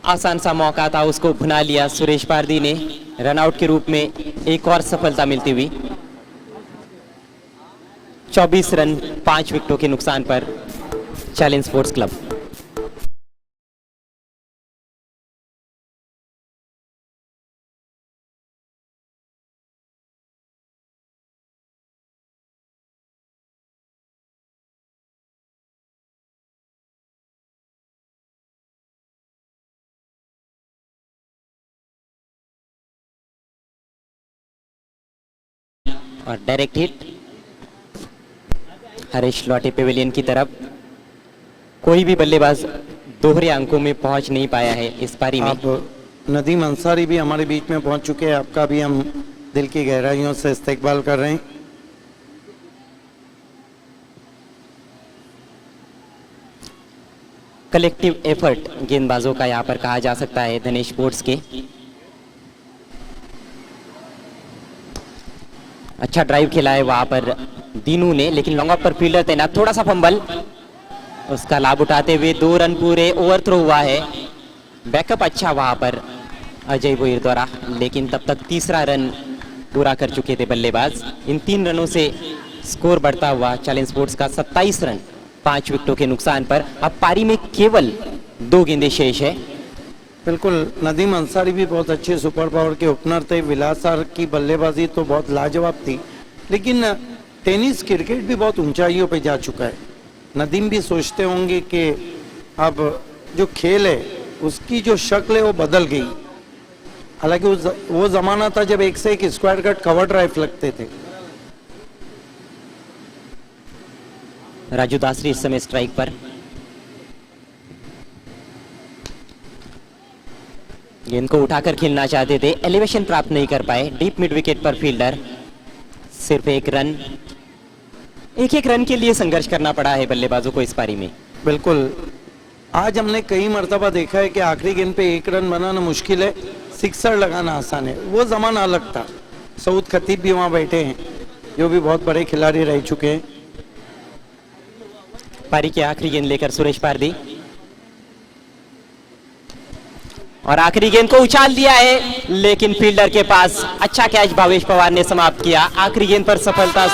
आसान सा मौका था, उसको भुना लिया सुरेश पारदी ने। रनआउट के रूप में एक और सफलता मिलती हुई। 24 रन 5 विकेटों के नुकसान पर चैलेंज स्पोर्ट्स क्लब। और डायरेक्ट हिट हरीश लौटे पेविलियन की तरफ। कोई भी बल्लेबाज दोहरे अंकों में पहुंच नहीं पाया है इस पारी में। अब नदीम अंसारी भी हमारे बीच में पहुंच चुके हैं। आपका भी हम दिल की गहराइयों से इस्तकबाल कर रहे हैं। कलेक्टिव एफर्ट गेंदबाजों का यहां पर कहा जा सकता है धनेश स्पोर्ट्स के। अच्छा ड्राइव खेला है वहां पर दीनू ने, लेकिन लॉन्ग ऑफ पर फील्डर तैनात। थोड़ा सा फंबल, उसका लाभ उठाते हुए 2 रन पूरे। ओवर थ्रो हुआ है, बैकअप अच्छा वहां पर अजय वोईर द्वारा, लेकिन तब तक 3रा रन पूरा कर चुके थे बल्लेबाज। इन 3 रनों से स्कोर बढ़ता हुआ चैलेंज स्पोर्ट्स का 27 रन 5 विकेटों के नुकसान पर। अब पारी में केवल 2 गेंदें शेष है। बिल्कुल, नदीम अंसारी भी बहुत अच्छे सुपर पावर के ओपनर थे। विलासर की बल्लेबाजी तो बहुत लाजवाब थी, लेकिन टेनिस क्रिकेट भी बहुत ऊंचाइयों पे जा चुका है। नदीम भी सोचते होंगे कि अब जो खेल है उसकी जो शक्ल है वो बदल गई। हालांकि वो जमाना था जब एक से एक स्क्वायर कट कवर ड्राइव लगते थे। राजू दासरी इस समय स्ट्राइक पर। गेंद को उठाकर खेलना चाहते थे, एलिवेशन प्राप्त नहीं कर पाए। डीप मिड विकेट पर फील्डर। सिर्फ 1 रन, एक रन के लिए संघर्ष करना पड़ा है बल्लेबाजों को इस पारी में। बिल्कुल, आज हमने कई मर्तबा देखा है कि आखिरी गेंद पे 1 रन बनाना मुश्किल है, सिक्सर लगाना आसान है। वो जमाना अलग था। सऊद खतीब भी वहां बैठे हैं, जो भी बहुत बड़े खिलाड़ी रह चुके हैं। पारी की आखिरी गेंद लेकर सुरेश पारदी, और आखिरी गेंद को उछाल दिया है, लेकिन फील्डर के पास। अच्छा कैच भावेश पवार ने समाप्त किया। आखिरी गेंद पर सफलता।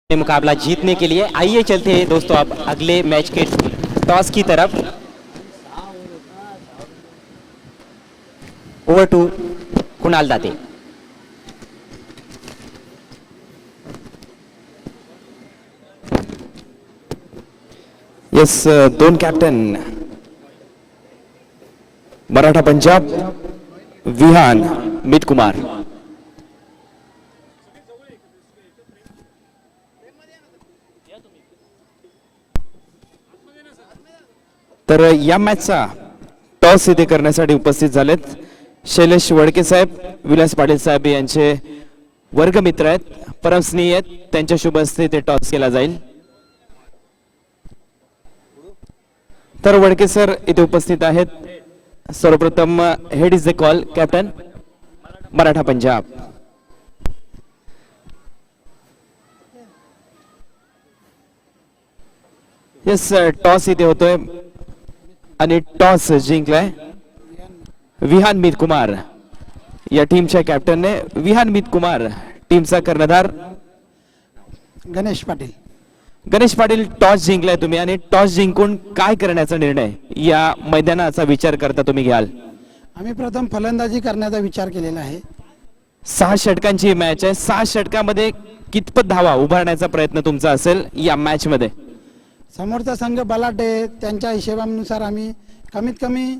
मुकाबला जीतने के लिए आइए चलते हैं दोस्तों अब अगले मैच के टॉस की तरफ। Over to Kunal Date. Yes, 2 captain Maratha Punjab Vihaan Mit Kumar. तर या मॅचचा टॉस इथे करण्यासाठी उपस्थित झालेत शैलेश वडके साहेब, विलास पाटील साहेब यांचे वर्गमित्र आहेत, परमस्नेही आहेत। त्यांच्या शुभ हस्ते इथे टॉस केला जाईल। तर वडके सर इथे उपस्थित आहेत। सर्वप्रथम head is the call captain Maratha Punjab. Yes, toss इथे होतोय आणि टॉस जिंकलाय विहान मित कुमार या टीमच्या कॅप्टनने विहान मित कुमार, टीमचा कर्णधार गणेश पाटील. गणेश पाटील. टॉस जिंकलाय तुम्ही आणि टॉस जिंकून काय करण्याचा निर्णय या मैदानाचा विचार करता तुम्ही घ्याल? आम्ही प्रथम फलंदाजी करण्याचा विचार केलेला आहे. 6 षटकांची मॅच आहे. 6 षटकामध्ये कितपत धावा उभारण्याचा प्रयत्न तुमचा असेल या मॅच मध्ये? समोरचा संघ बलाढ्य आहे, त्यांच्या हिशोबानुसार आम्ही कमीत कमी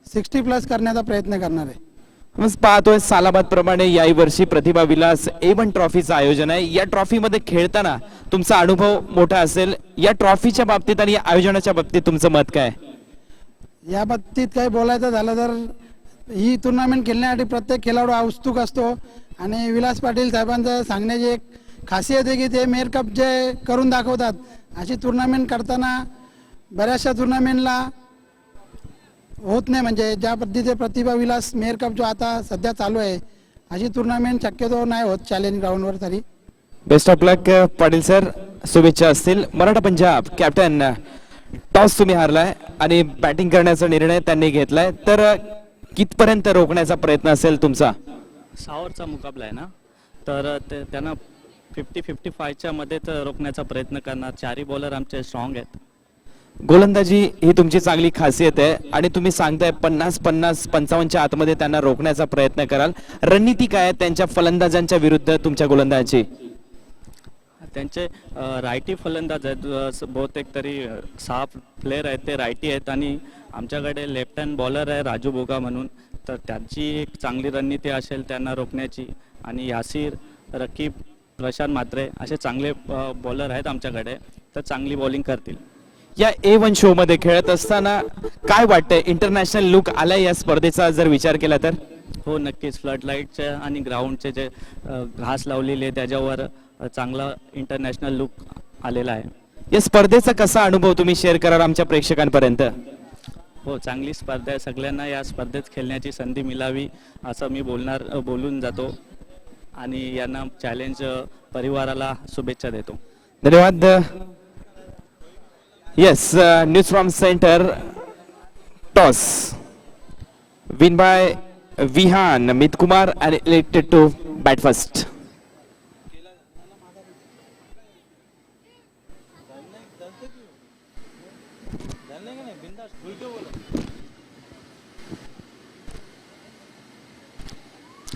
60+ करण्याचा प्रयत्न करणार आहे. मग पाहतोय सालाबाद प्रमाणे याही वर्षी प्रतिभा विलास A1 ट्रॉफीचं आयोजन आहे. या ट्रॉफीमध्ये खेळताना तुमचा अनुभव मोठा असेल. या ट्रॉफीच्या बाबतीत आणि या आयोजनाच्या बाबतीत तुमचं मत काय? या बाबतीत काही बोलायचं झालं तर ही टुर्नामेंट खेळण्यासाठी प्रत्येक खेळाडू हा उत्सुक असतो आणि विलास पाटील साहेबांचं सांगण्याची एक खासियत आहे की ते मेयर कप जे करून दाखवतात. अशी टुर्नामेंट करताना बऱ्याचशा टुर्नामेंटला होत नाही, म्हणजे ज्या पद्धतीचे प्रतिभा विलास मेयर कप जो आता सध्या चालू आहे अशी टुर्नामेंट शक्यतो नाही होत चॅलेंज ग्राउंडवर. तरी best of luck Patil sir, शुभेच्छा असतील. मराठा पंजाब कॅप्टन, टॉस तुम्ही हारलाय आणि बॅटिंग करण्याचा निर्णय त्यांनी घेतलाय, तर कितपर्यंत रोखण्याचा प्रयत्न असेल तुमचा? 6 ओव्हरचा मुकाबला आहे ना, तर त्यांना 50-55च्या मध्ये तर रोखण्याचा प्रयत्न करणार. 4ही बॉलर आमचे स्ट्रॉंग आहेत. गोलंदाजी ही तुमची चांगली खासियत आहे आणि तुम्ही सांगताय 50-50 55च्या आतमध्ये त्यांना रोखण्याचा प्रयत्न कराल. रणनीती काय आहे त्यांच्या फलंदाजांच्या विरुद्ध तुमच्या गोलंदाजाची? त्यांचे रायटी फलंदाज आहेत बहुतेक तरी 6 प्लेयर आहेत ते रायटी आहेत आणि आमच्याकडे लेफ्ट हँड बॉलर आहे राजू बोगा म्हणून. तर त्यांची एक चांगली रणनीती असेल त्यांना रोखण्याची. आणि यासीर, रकीब, प्रशांत म्हात्रे असे चांगले बॉलर आहेत आमच्याकडे, तर चांगली बॉलिंग करतील. या A1 शो मध्ये खेळत असताना काय वाटतंय, इंटरनॅशनल लुक आलाय या स्पर्धेचा जर विचार केला तर? हो नक्कीच. फ्लड लाईटचे आणि ग्राउंडचे जे घास लावलेले त्याच्यावर चांगला इंटरनॅशनल लुक आलेला आहे. या स्पर्धेचा कसा अनुभव तुम्ही शेअर कराल आमच्या प्रेक्षकांपर्यंत? हो चांगली स्पर्धा आहे. सगळ्यांना या स्पर्धेत खेळण्याची संधी मिळावी असं मी बोलून जातो आणि यांना चॅलेंज परिवाराला शुभेच्छा देतो. धन्यवाद. Yes, news from centre. Toss win by Vihan Mit Kumar and elected to bat first.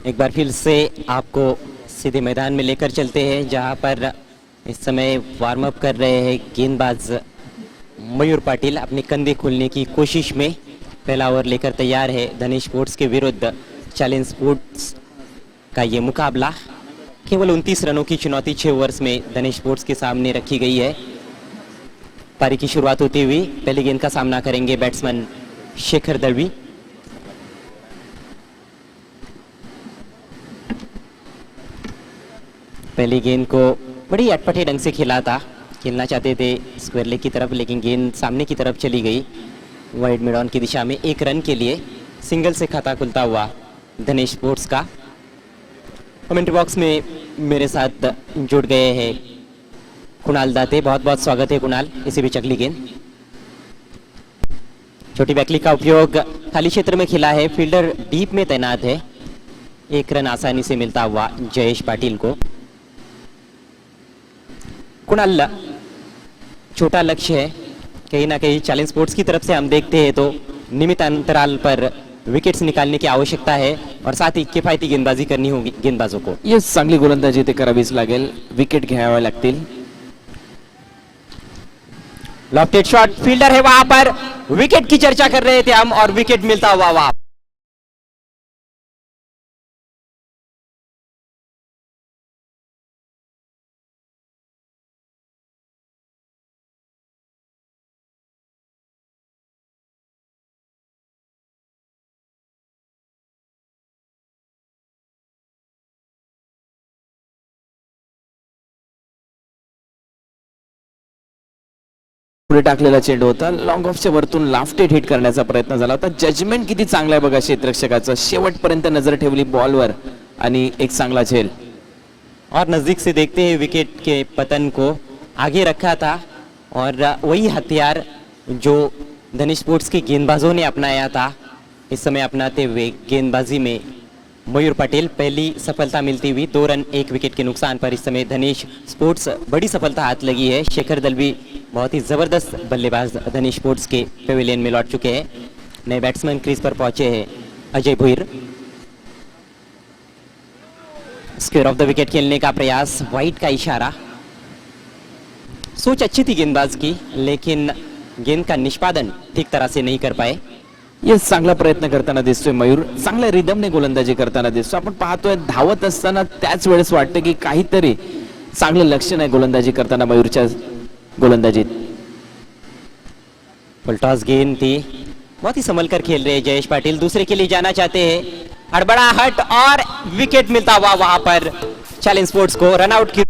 एक बार फिर से आपको सीधे मैदान में लेकर चलते हैं जहां पर इस समय वार्म अप कर रहे हैं गेंदबाज मयूर पाटिल अपने कंधे खोलने की कोशिश में. पहला ओवर लेकर तैयार है धनेश स्पोर्ट्स के विरुद्ध चैलेंज स्पोर्ट्स का ये मुकाबला. केवल 29 रनों की चुनौती 6 ओवर्स में धनेश स्पोर्ट्स के सामने रखी गई है. पारी की शुरुआत होते हुए पहली गेंद का सामना करेंगे बैट्समैन शेखर दलवी. पहली गेंद को बड़ी अटपटे ढंग से खेला था. खेलना चाहते थे स्क्वायर लेग की तरफ, लेकिन गेंद सामने की तरफ चली गई वाइड मिड ऑन की दिशा में. 1 रन के लिए सिंगल से खाता खुलता हुआ धनेश स्पोर्ट्स का. कमेंट्री बॉक्स में मेरे साथ जुड़ गए हैं कुणाल दाते. बहुत बहुत स्वागत है कुणाल. इसी भी चकली गेंद छोटी बैकली का उपयोग खाली क्षेत्र में खेला है. फील्डर डीप में तैनात है. 1 रन आसानी से मिलता हुआ जयेश पाटिल को. कुणाल, छोटा लक्ष्य है कहीं ना कहीं चैलेंज स्पोर्ट्स की तरफ से हम देखते हैं तो नियमित अंतराल पर विकेट्स निकालने की आवश्यकता है और साथ ही किफायती गेंदबाजी करनी होगी गेंदबाजों को. येस, चांगली गोलंदाजी ते करावीच लागेल. विकेट घ्याव्या लागतील. Lofted shot. फील्डर है वहां पर. विकेट की चर्चा कर रहे थे हम और विकेट मिलता हुआ वहां. पुढे टाकलेला चेंडू होता. लॉंग ऑफच्या वरतून लाफ्टेड हिट करण्याचा प्रयत्न झाला होता. जजमेंट किती चांगला आहे बघा क्षेत्ररक्षकाचं. शेवटपर्यंत नजर ठेवली बॉलवर आणि एक चांगला झेल. और नजदीक से देखते हैं विकेट के पतन को आगे रखा था और वही हथियार जो धनेश स्पोर्ट्स के गेंदबाजों ने अपनाया था इस समय अपनाते हुए गेंदबाजी में मयूर पाटिल पहली सफलता मिलती हुई 2 रन 1 विकेट के नुकसान पर इस समय धनेश स्पोर्ट्स बड़ी सफलता हाथ लगी है। शेखर दलवी बहुत ही जबरदस्त बल्लेबाज धनेश स्पोर्ट्स के पेविलियन में लौट चुके हैं। नए बैट्समैन क्रीज पर पहुंचे हैं Ajay Bhuir. Square of the wicket खेलने का प्रयास, वाइड का इशारा। सोच अच्छी थी गेंदबाज की, लेकिन गेंद का निष्पादन ठीक तरह से नहीं कर पाए। ये चांगला प्रयत्न करताना दिसतोय मयूर, चांगल्या रिदमने गोलंदाजी करताना दिसतो. आपण पाहतोय धावत असताना त्याच वेळेस वाटतं की काहीतरी चांगलं लक्षण आहे गोलंदाजी करताना मयूरच्या गोलंदाजीत. फुलटॉस गेंद थी, बहुत ही संभल कर खेल रहे हैं जयेश पाटिल, दूसरे के लिए जाना चाहते हैं. हड़बड़ाहट और विकेट मिलता हुआ वहां पर चैलेंज स्पोर्ट्स को रनआउट की.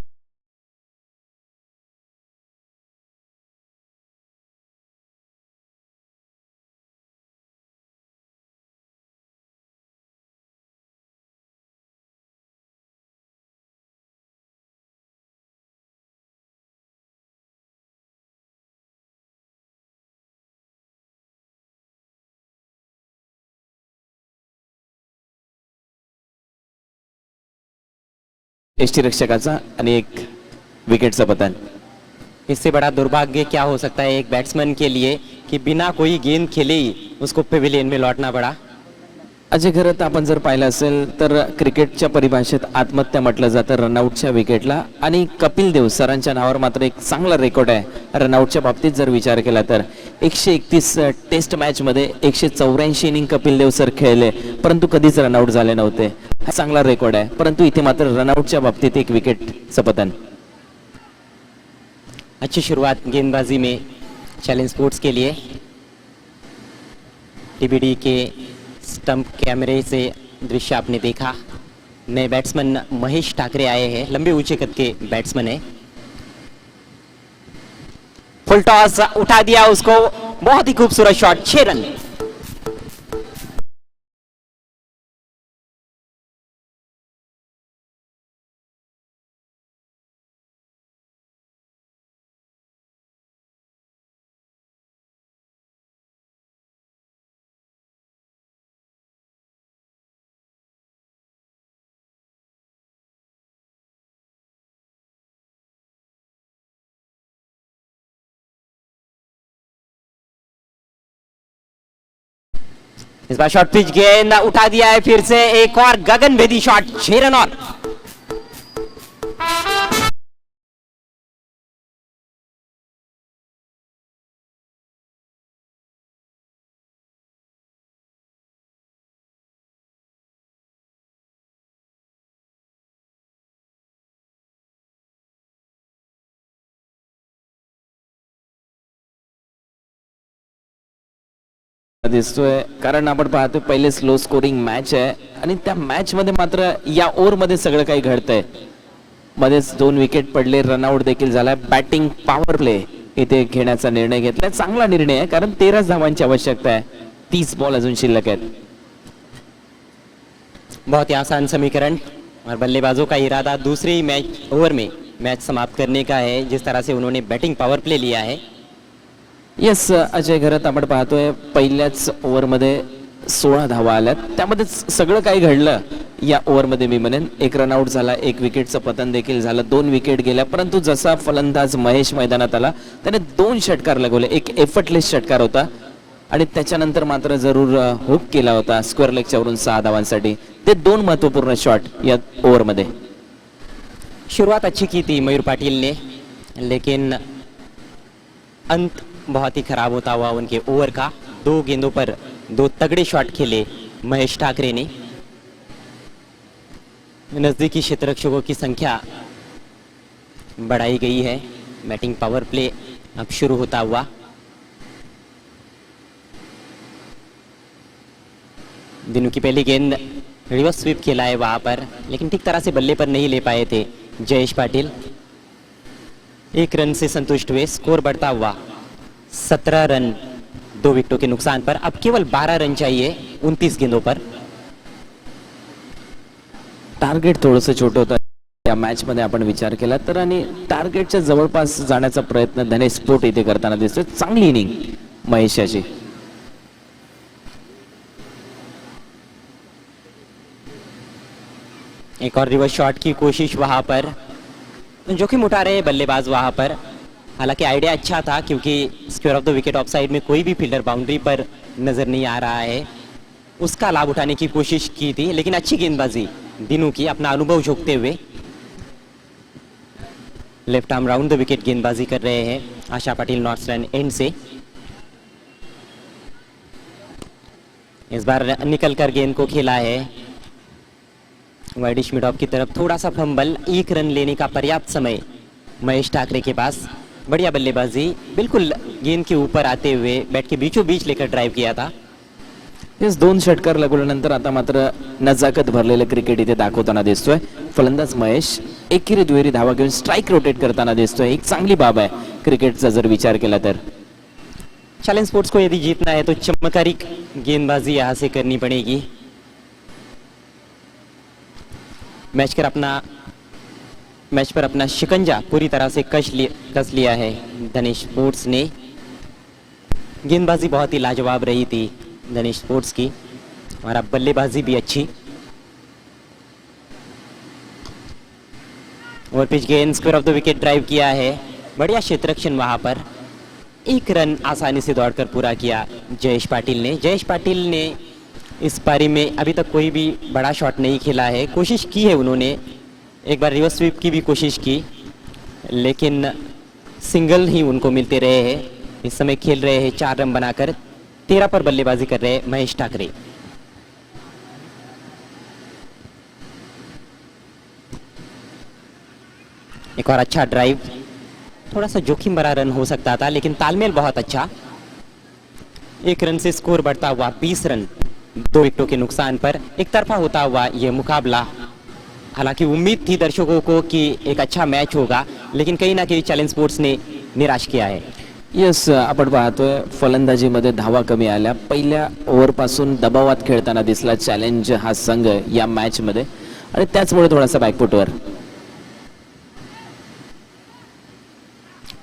यष्टिरक्षकाचा आणि एक विकेटचं पतन. इससे बड़ा दुर्भाग्य क्या हो सकता है एक बैट्समैन के लिए कि बिना कोई गेंद खेले ही उसको पेविलियन में लौटना पड़ा. अजय खरं तर आपण जर पाहिलं असेल तर क्रिकेटच्या परिभाषेत आत्महत्या म्हटलं जातं रनआउटच्या विकेटला, आणि कपिल देव सरांच्या नावावर मात्र एक चांगला रेकॉर्ड आहे रनआउटच्या बाबतीत. जर विचार केला तर 131 टेस्ट मॅचमध्ये 184 इनिंग कपिल देव सर खेळले, परंतु कधीच रनआउट झाले नव्हते. हा चांगला रेकॉर्ड आहे, परंतु इथे मात्र रनआउटच्या बाबतीत एक विकेटचं पतन. अच्छी शुरुआत गेंदबाजी में चैलेंज स्पोर्ट्स के लिए. टीबीडी के स्टंप कैमरे से दृश्य आपने देखा. नए बैट्समैन महेश ठाकरे आए हैं, लंबे ऊंचे कद के बैट्समैन है. फुल टॉस उठा दिया उसको, बहुत ही खूबसूरत शॉट, 6 रन. इस बार शॉर्ट पिच गेंद उठा दिया है, फिर से एक और गगनभेदी शॉट, 6 रन और. दिसतोय कारण आपण पाहतोय पहिले स्लो स्कोरिंग मॅच आहे आणि त्या मॅच मध्ये मात्र या ओव्हर मध्ये सगळं काही घडतंय. मध्येच 2 विकेट पडले, रनआउट देखील झालाय. बॅटिंग पॉवर प्ले इथे घेण्याचा निर्णय घेतलाय. चांगला निर्णय आहे कारण 13 धावांची आवश्यकता आहे. 30 बॉल अजून शिल्लक आहेत. बहुत ही आसान समीकरण और बल्लेबाजों का इरादा दूसरे मैच ओवर में मैच समाप्त करने का है. जिस तरह से उन्होंने बैटिंग पावर प्ले लिया है. येस अजय घरात आपण पाहतोय पहिल्याच ओव्हरमध्ये 16 धावा आल्यात. त्यामध्ये सगळं काही घडलं या ओव्हरमध्ये. मी म्हणेन 1 रनआउट झाला, 1 विकेटचं पतन देखील झालं, 2 विकेट गेल्या. परंतु जसा फलंदाज महेश मैदानात आला त्याने 2 षटकार लगवले. एक एफर्टलेस षटकार होता आणि त्याच्यानंतर मात्र जरूर हुक केला होता स्क्वेअर लेगच्या वरून 6 धावांसाठी. ते 2 महत्त्वपूर्ण शॉट या ओव्हरमध्ये. शुरुआत अच्छी की थी मयूर पाटिल ने, लेकिन अंत बहुत ही खराब होता हुआ उनके ओवर का. 2 गेंदों पर 2 तगड़े शॉट खेले महेश ठाकरे ने. नजदीकी क्षेत्ररक्षकों की संख्या बढ़ाई गई है. बैटिंग पावर प्ले अब शुरू होता हुआ. दिनों की पहली गेंद रिवर्स स्वीप खेला है वहां पर, लेकिन ठीक तरह से बल्ले पर नहीं ले पाए थे जयेश पाटिल. 1 रन से संतुष्ट हुए. स्कोर बढ़ता हुआ 17 रन 2 विकेटों के नुकसान पर. अब केवल 12 रन चाहिए 29 गेंदों पर. टार्गेट थोडंसं छोटं होतं या मॅच मध्ये आपण विचार केला तर, आणि टार्गेटच्या जवळपास जाण्याचा प्रयत्न धनेश स्पोर्ट इथे करताना दिसतोय. चांगली इनिंग महेशाची. एक और रिवर्स शॉट की कोशिश वहां पर, जोखिम उठा रहे बल्लेबाज वहां पर। हालांकि आइडिया अच्छा था क्योंकि square of the wicket of side में कोई भी फील्डर बाउंड्री पर नजर नहीं आ रहा है, उसका लाभ उठाने की कोशिश की थी, लेकिन अच्छी गेंदबाजी दिनू की, अपना अनुभव झोंकते हुए left arm round the wicket गेंदबाजी कर रहे हैं आशा पाटिल नॉर्थ रन एंड से। इस बार निकल कर गेंद को खेला है वाइडिश मिड ऑफ की तरफ, थोड़ा सा फंबल, 1 रन लेने का पर्याप्त समय महेश ठाकरे के पास। बढ़िया बल्लेबाजी, बिल्कुल गेंद के ऊपर आते हुए बैट के बीचों बीच लेकर ड्राइव किया था। येस, 2 षटकार लगवल्यानंतर आता मात्र नजाकत भरलेलं क्रिकेट इथे दाखवताना दिसतोय फलंदाज महेश. एकेरी दुहेरी धावा घेऊन स्ट्राईक रोटेट करताना दिसतोय. एक चांगली बाब आहे क्रिकेटचा जर विचार केला तर. चैलेंज स्पोर्ट्स को यदि जीतना है तो चमत्कारिक गेंदबाजी यहां से करनी पड़ेगी। मैच पर अपना शिकंजा पूरी तरह से कस लिया है धनेश स्पोर्ट्स ने। गेंदबाजी बहुत ही लाजवाब रही थी धनेश स्पोर्ट्स की, और अब बल्लेबाजी भी अच्छी। और पिच गेंद square of the wicket drive किया है, बढ़िया क्षेत्ररक्षण वहां पर। 1 रन आसानी से दौड़कर पूरा किया जयेश पाटिल ने। जयेश पाटिल ने इस पारी में अभी तक कोई भी बड़ा शॉट नहीं खेला है। कोशिश की है उन्होंने, एक बार रिवर्स स्वीप की भी कोशिश की, लेकिन सिंगल ही उनको मिलते रहे हैं। इस समय खेल रहे हैं 4 रन बनाकर, 13 पर बल्लेबाजी कर रहे हैं महेश ठाकरे। एक और अच्छा ड्राइव, थोड़ा सा जोखिम भरा रन हो सकता था, लेकिन तालमेल बहुत अच्छा। 1 रन से स्कोर बढ़ता हुआ 20 रन, 2 विकेटों के नुकसान पर एक तरफा होता हुआ यह मुकाबला। हालांकि उम्मीद थी दर्शकों को कि एक अच्छा मैच होगा, लेकिन कहीं ना कहीं चैलेंज स्पोर्ट्स ने निराश किया है। येस, आपण पाहतोय फलंदाजीमध्ये धावा कमी आल्या. पहिल्या ओव्हरपासून दबावात खेळताना दिसला चॅलेंज हा संघ या मॅचमध्ये, आणि त्याचमुळे थोडासा बॅकफुटवर.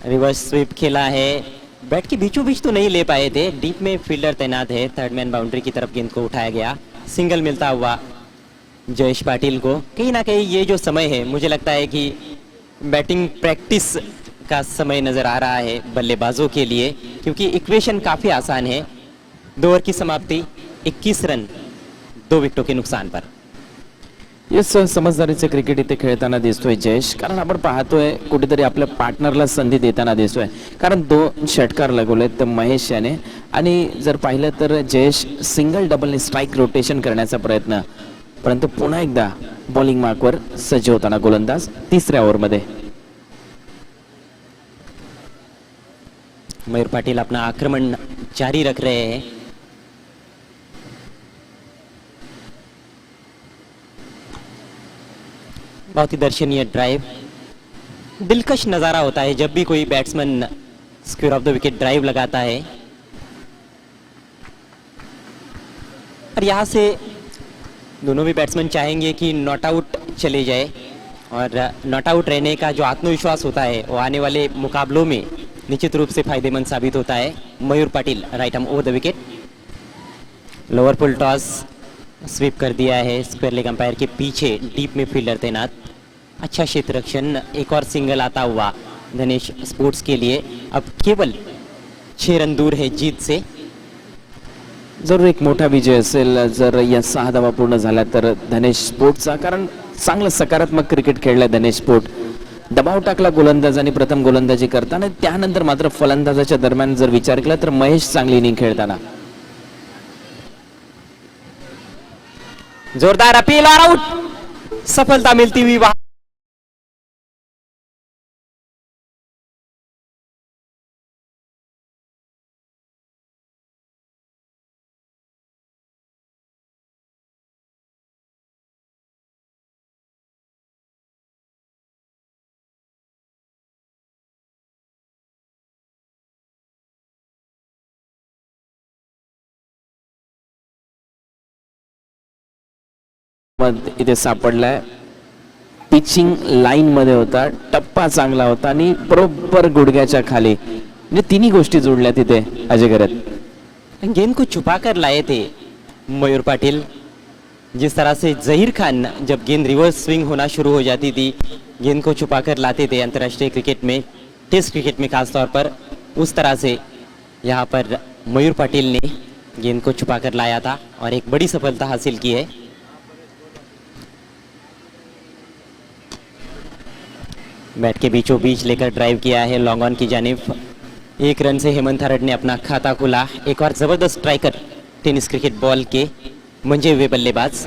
रिवर्स स्वीप खेला है, बैट के बीचों बीच तो नहीं ले पाए थे, डीप में फील्डर तैनात है। थर्ड मैन बाउंड्री की तरफ गेंद को उठाया गया, सिंगल मिलता हुआ जयेश पाटिल को। कहीं ना कहीं ये जो समय है, मुझे लगता है कि बैटिंग प्रैक्टिस का समय नजर आ रहा है बल्लेबाजों के लिए, क्योंकि इक्वेशन काफी आसान है। 2 ओवर की समाप्ति, 21 रन, 2 विकेटों के नुकसान पर। येस, समजदारीचे क्रिकेट इथे खेळताना दिसतोय जयेश, कारण आपण पाहतोय कुठेतरी आपल्या पार्टनरला संधी देताना दिसतोय. कारण 2 षटकार लगवलेत महेश याने, आणि जर पाहिलं तर जयेश सिंगल डबलने स्ट्राईक रोटेशन करण्याचा प्रयत्न, परंतु पुन्हा एकदा बॉलिंग मार्कवर सज्ज होताना गोलंदाज 3ऱ्या ओव्हरमध्ये. मयूर पाटिल अपना आक्रमण जारी रख रहे हैं। बहुत ही दर्शनीय ड्राइव, दिलकश नज़ारा होता है जब भी कोई batsman square of the wicket drive लगाता है। और यहाँ से दोनों भी बैट्समैन चाहेंगे कि नॉट आउट चले जाए, और नॉट आउट रहने का जो आत्मविश्वास होता है वो आने वाले मुकाबलों में निश्चित रूप से फायदेमंद साबित होता है। Mayur Patil right arm over the wicket, lower full toss sweep कर दिया है स्क्वायर लेग अंपायर के पीछे, डीप में फील्डर तैनात। अच्छा क्षेत्र रक्षण, एक और सिंगल आता हुआ धनेश स्पोर्ट्स के लिए। अब केवल 6 रन दूर है जीत से। जरूर एक मोठा विजय असेल जर या 6 धावा पूर्ण झाल्या तर धनेश स्पोर्ट्सचा, कारण चांगलं सकारात्मक क्रिकेट खेळलाय धनेश स्पोर्ट. दबाव टाकला गोलंदाजांनी प्रथम गोलंदाजी करताना, त्यानंतर मात्र फलंदाजाच्या दरम्यान जर विचार केला तर महेश चांगली इनिंग खेळताना. जोरदार अपील और आउट, सफलता मिलती हुई वहां। इथे सापडलाय, पिचिंग लाईन मध्ये होता, टप्पा चांगला होता आणि बरोबर गुडघ्याच्या खाली, म्हणजे तिन्ही गोष्टी जोडल्या तिथे अजय करत. गेंद को छुपा कर लाए थे मयूर पाटिल, जिस तरह से जहीर खान जब गेंद रिवर्स स्विंग होना शुरू हो जाती थी, गेंद को छुपाकर लाते थे अंतर्राष्ट्रीय क्रिकेट में, टेस्ट क्रिकेट में खासतौर पर, उस तरह से यहाँ पर मयूर पाटिल ने गेंद को छुपाकर लाया था और एक बड़ी सफलता हासिल की है। बैट के बीचों बीच लेकर ड्राइव किया है लॉन्ग ऑन की जानिब। 1 रन से हेमंत हरड ने अपना खाता खोला। एक और जबरदस्त स्ट्राइकर टेनिस क्रिकेट बॉल के मंजे हुए बल्लेबाज।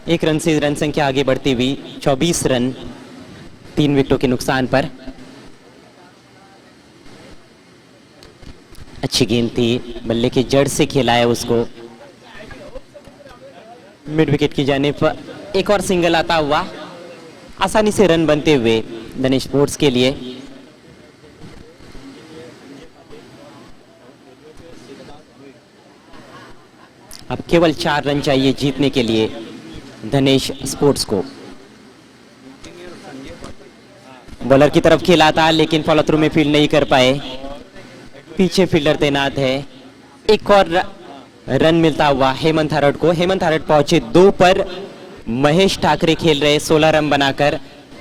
1 रन से रन संख्या आगे बढ़ती हुई 24 रन 3 विकेटों के नुकसान पर। अच्छी गेंद थी, बल्ले की जड़ से खेला है उसको। मिड विकेट की जानिब एक और सिंगल आता हुआ, आसानी से रन बनते हुए धनेश स्पोर्ट्स के लिए। अब केवल 4 रन चाहिए जीतने के लिए धनेश स्पोर्ट्स को। बॉलर की तरफ खेला था लेकिन फॉलो थ्रू में फील्ड नहीं कर पाए, पीछे फील्डर तैनात है। एक और रन मिलता हुआ हेमंत हरड को। हेमंत हरड पहुंचे 2 पर, महेश ठाकरे खेल रहे 16 रन बनाकर।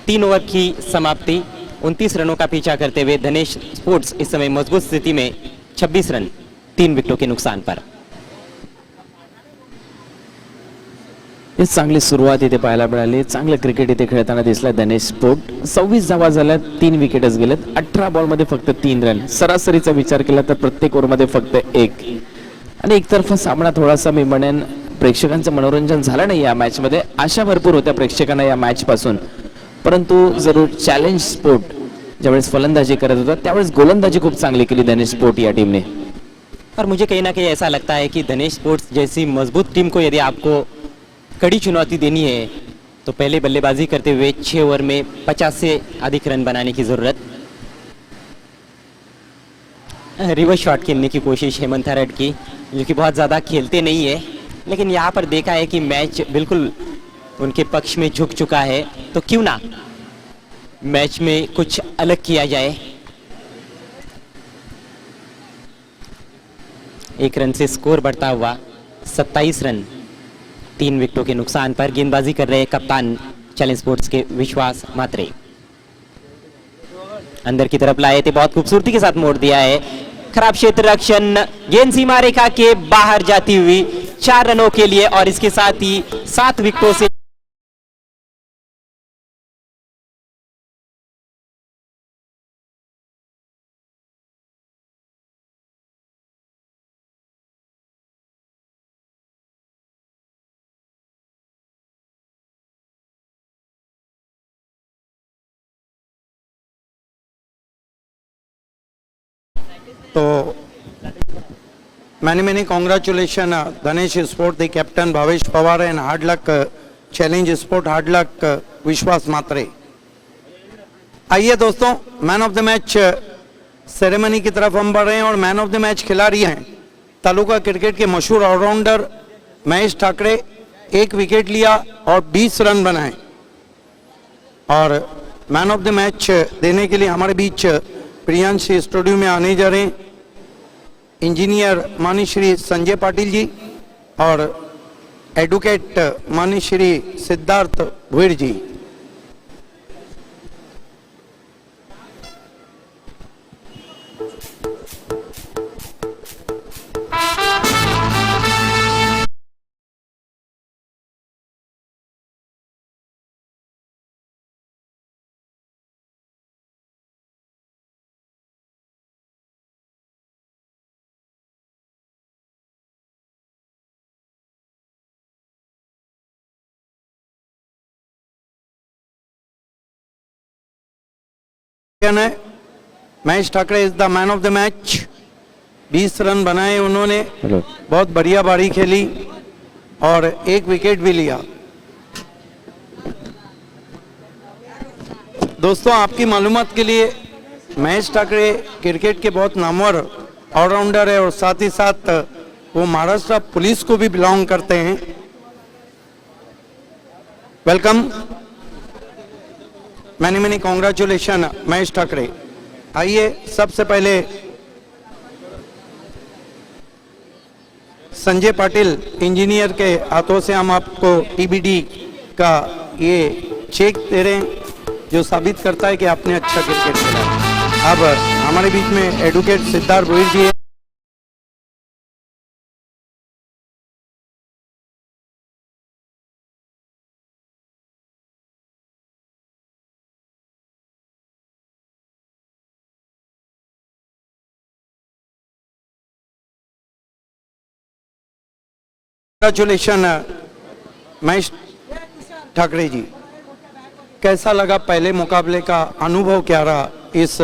3 ओवर की समाप्ति, 29 रनों का पीछा करते हुए धनेश स्पोर्ट्स इस समय मजबूत स्थिती में 26 रन 3 विकेटों के नुकसान पर। ही चांगली सुरुवात इथे पाहायला मिळाली, चांगलं क्रिकेट इथे खेळताना दिसला धनेश स्पोर्ट। 26 धावा झाल्या, 3 विकेटच गेलेत, 18 बॉलमध्ये फक्त 3 रन। सरासरीचा विचार केला तर प्रत्येक ओव्हरमध्ये फक्त 1, आणि एकतर्फा सामना थोडासा मी म्हणेन प्रेक्षकांचं मनोरंजन झालं नाही या मॅच मध्ये। आशा भरपूर होत्या प्रेक्षकांना या मॅच पासून, परंतु जरूर चॅलेंज स्पोर्ट ज्यावेळेस फलंदाजी करत होता त्यावेळेस गोलंदाजी खूप चांगली केली धनेश स्पोर्ट या टीम ने। और मुझे कहीं ना कहीं ऐसा लगता है कि धनेश स्पोर्ट्स जैसी मजबूत टीम को यदि आपको कड़ी चुनौती देनी है तो पहले बल्लेबाजी करते हुए 6 ओवर में 50 से अधिक रन बनाने की जरूरत। रिवर्स शॉट खेलने की कोशिश हेमंत हरड की, जो कि बहुत ज़्यादा खेलते नहीं है, लेकिन यहाँ पर देखा है कि मैच बिल्कुल उनके पक्ष में झुक चुका है, तो क्यों ना मैच में कुछ अलग किया जाए। 1 रन से स्कोर बढ़ता हुआ 27 रन 3 विकेटों के नुकसान पर। गेंदबाजी कर रहे कप्तान चैलेंज स्पोर्ट्स के विश्वास मात्रे। अंदर की तरफ लाए थे, बहुत खूबसूरती के साथ मोड़ दिया है। खराब क्षेत्र रक्षण, गेंद सीमा रेखा के बाहर जाती हुई 4 रनों के लिए, और इसके साथ ही 7 विकेटों से तो many congratulations Dhanesh Sport, the captain Bhavesh Pawar, and hard luck challenge sport, hard luck विश्वास मात्रे। आइए दोस्तों, man of the match ceremony की तरफ हम बढ़ रहे हैं और मैन ऑफ द मैच खिलाड़ी हैं तालुका क्रिकेट के मशहूर ऑलराउंडर महेश ठाकरे। 1 विकेट लिया और 20 रन बनाए, और मैन ऑफ द मैच देने के लिए हमारे बीच प्रियांश स्टूडियो में आने जा रहे हैं इंजीनियर माननीय श्री संजय पाटिल जी और एडवोकेट माननीय Shri Siddharth Bhuir ji. Mahesh Thakare is the man of the match. 20 run बनाए उन्होंने, बहुत बढ़िया बारी खेली और 1 विकेट भी लिया। दोस्तों, आपकी मालूमात के लिए महेश ठाकरे क्रिकेट के बहुत नामवर ऑलराउंडर है और साथ ही साथ वो महाराष्ट्र पुलिस को भी बिलोंग करते हैं। Welcome, many congratulation Mahesh Thackeray. आइए सबसे पहले संजय पाटिल इंजीनियर के हाथों से हम आपको टीबीडी का ये चेक दे रहे हैं जो साबित करता है कि आपने अच्छा क्रिकेट खेला है। अब हमारे बीच में एडवोकेट सिद्धार्थ भोईर जी है। कंग्रेचुलेशन महेश ठाकरे जी, कैसा लगा पहले मुकाबले का अनुभव, क्या रहा इस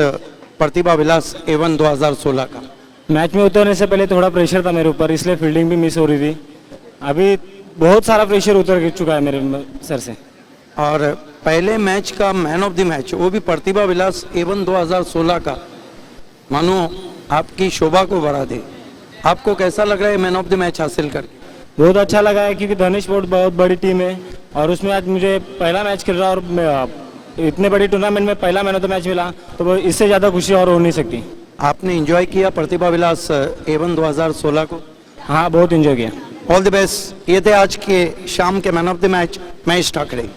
प्रतिभा विलास एवन 2016 का? मैच में उतरने से पहले थोड़ा प्रेशर था मेरे ऊपर, इसलिए फील्डिंग भी मिस हो रही थी। अभी बहुत सारा प्रेशर उतर चुका है मेरे सर से। और पहले मैच का मैन ऑफ द मैच, वो भी प्रतिभा विलास एवन 2016 का, मानो आपकी शोभा को बढ़ा दे। आपको कैसा लग रहा है मैन ऑफ द मैच हासिल करके? बहुत अच्छा लगा है क्योंकि धनुष स्पोर्ट बहुत बड़ी टीम है और उसमें आज मुझे पहला मैच खेल रहा और इतने बड़ी टूर्नामेंट में पहला मैन ऑफ द मैच मिला, तो वो इससे ज़्यादा खुशी और हो नहीं सकती। आपने एंजॉय किया प्रतिभा विलास एवन 2016 को? हाँ, बहुत एंजॉय किया। All the best. ये थे आज के शाम के man of the match Mahesh Thackeray.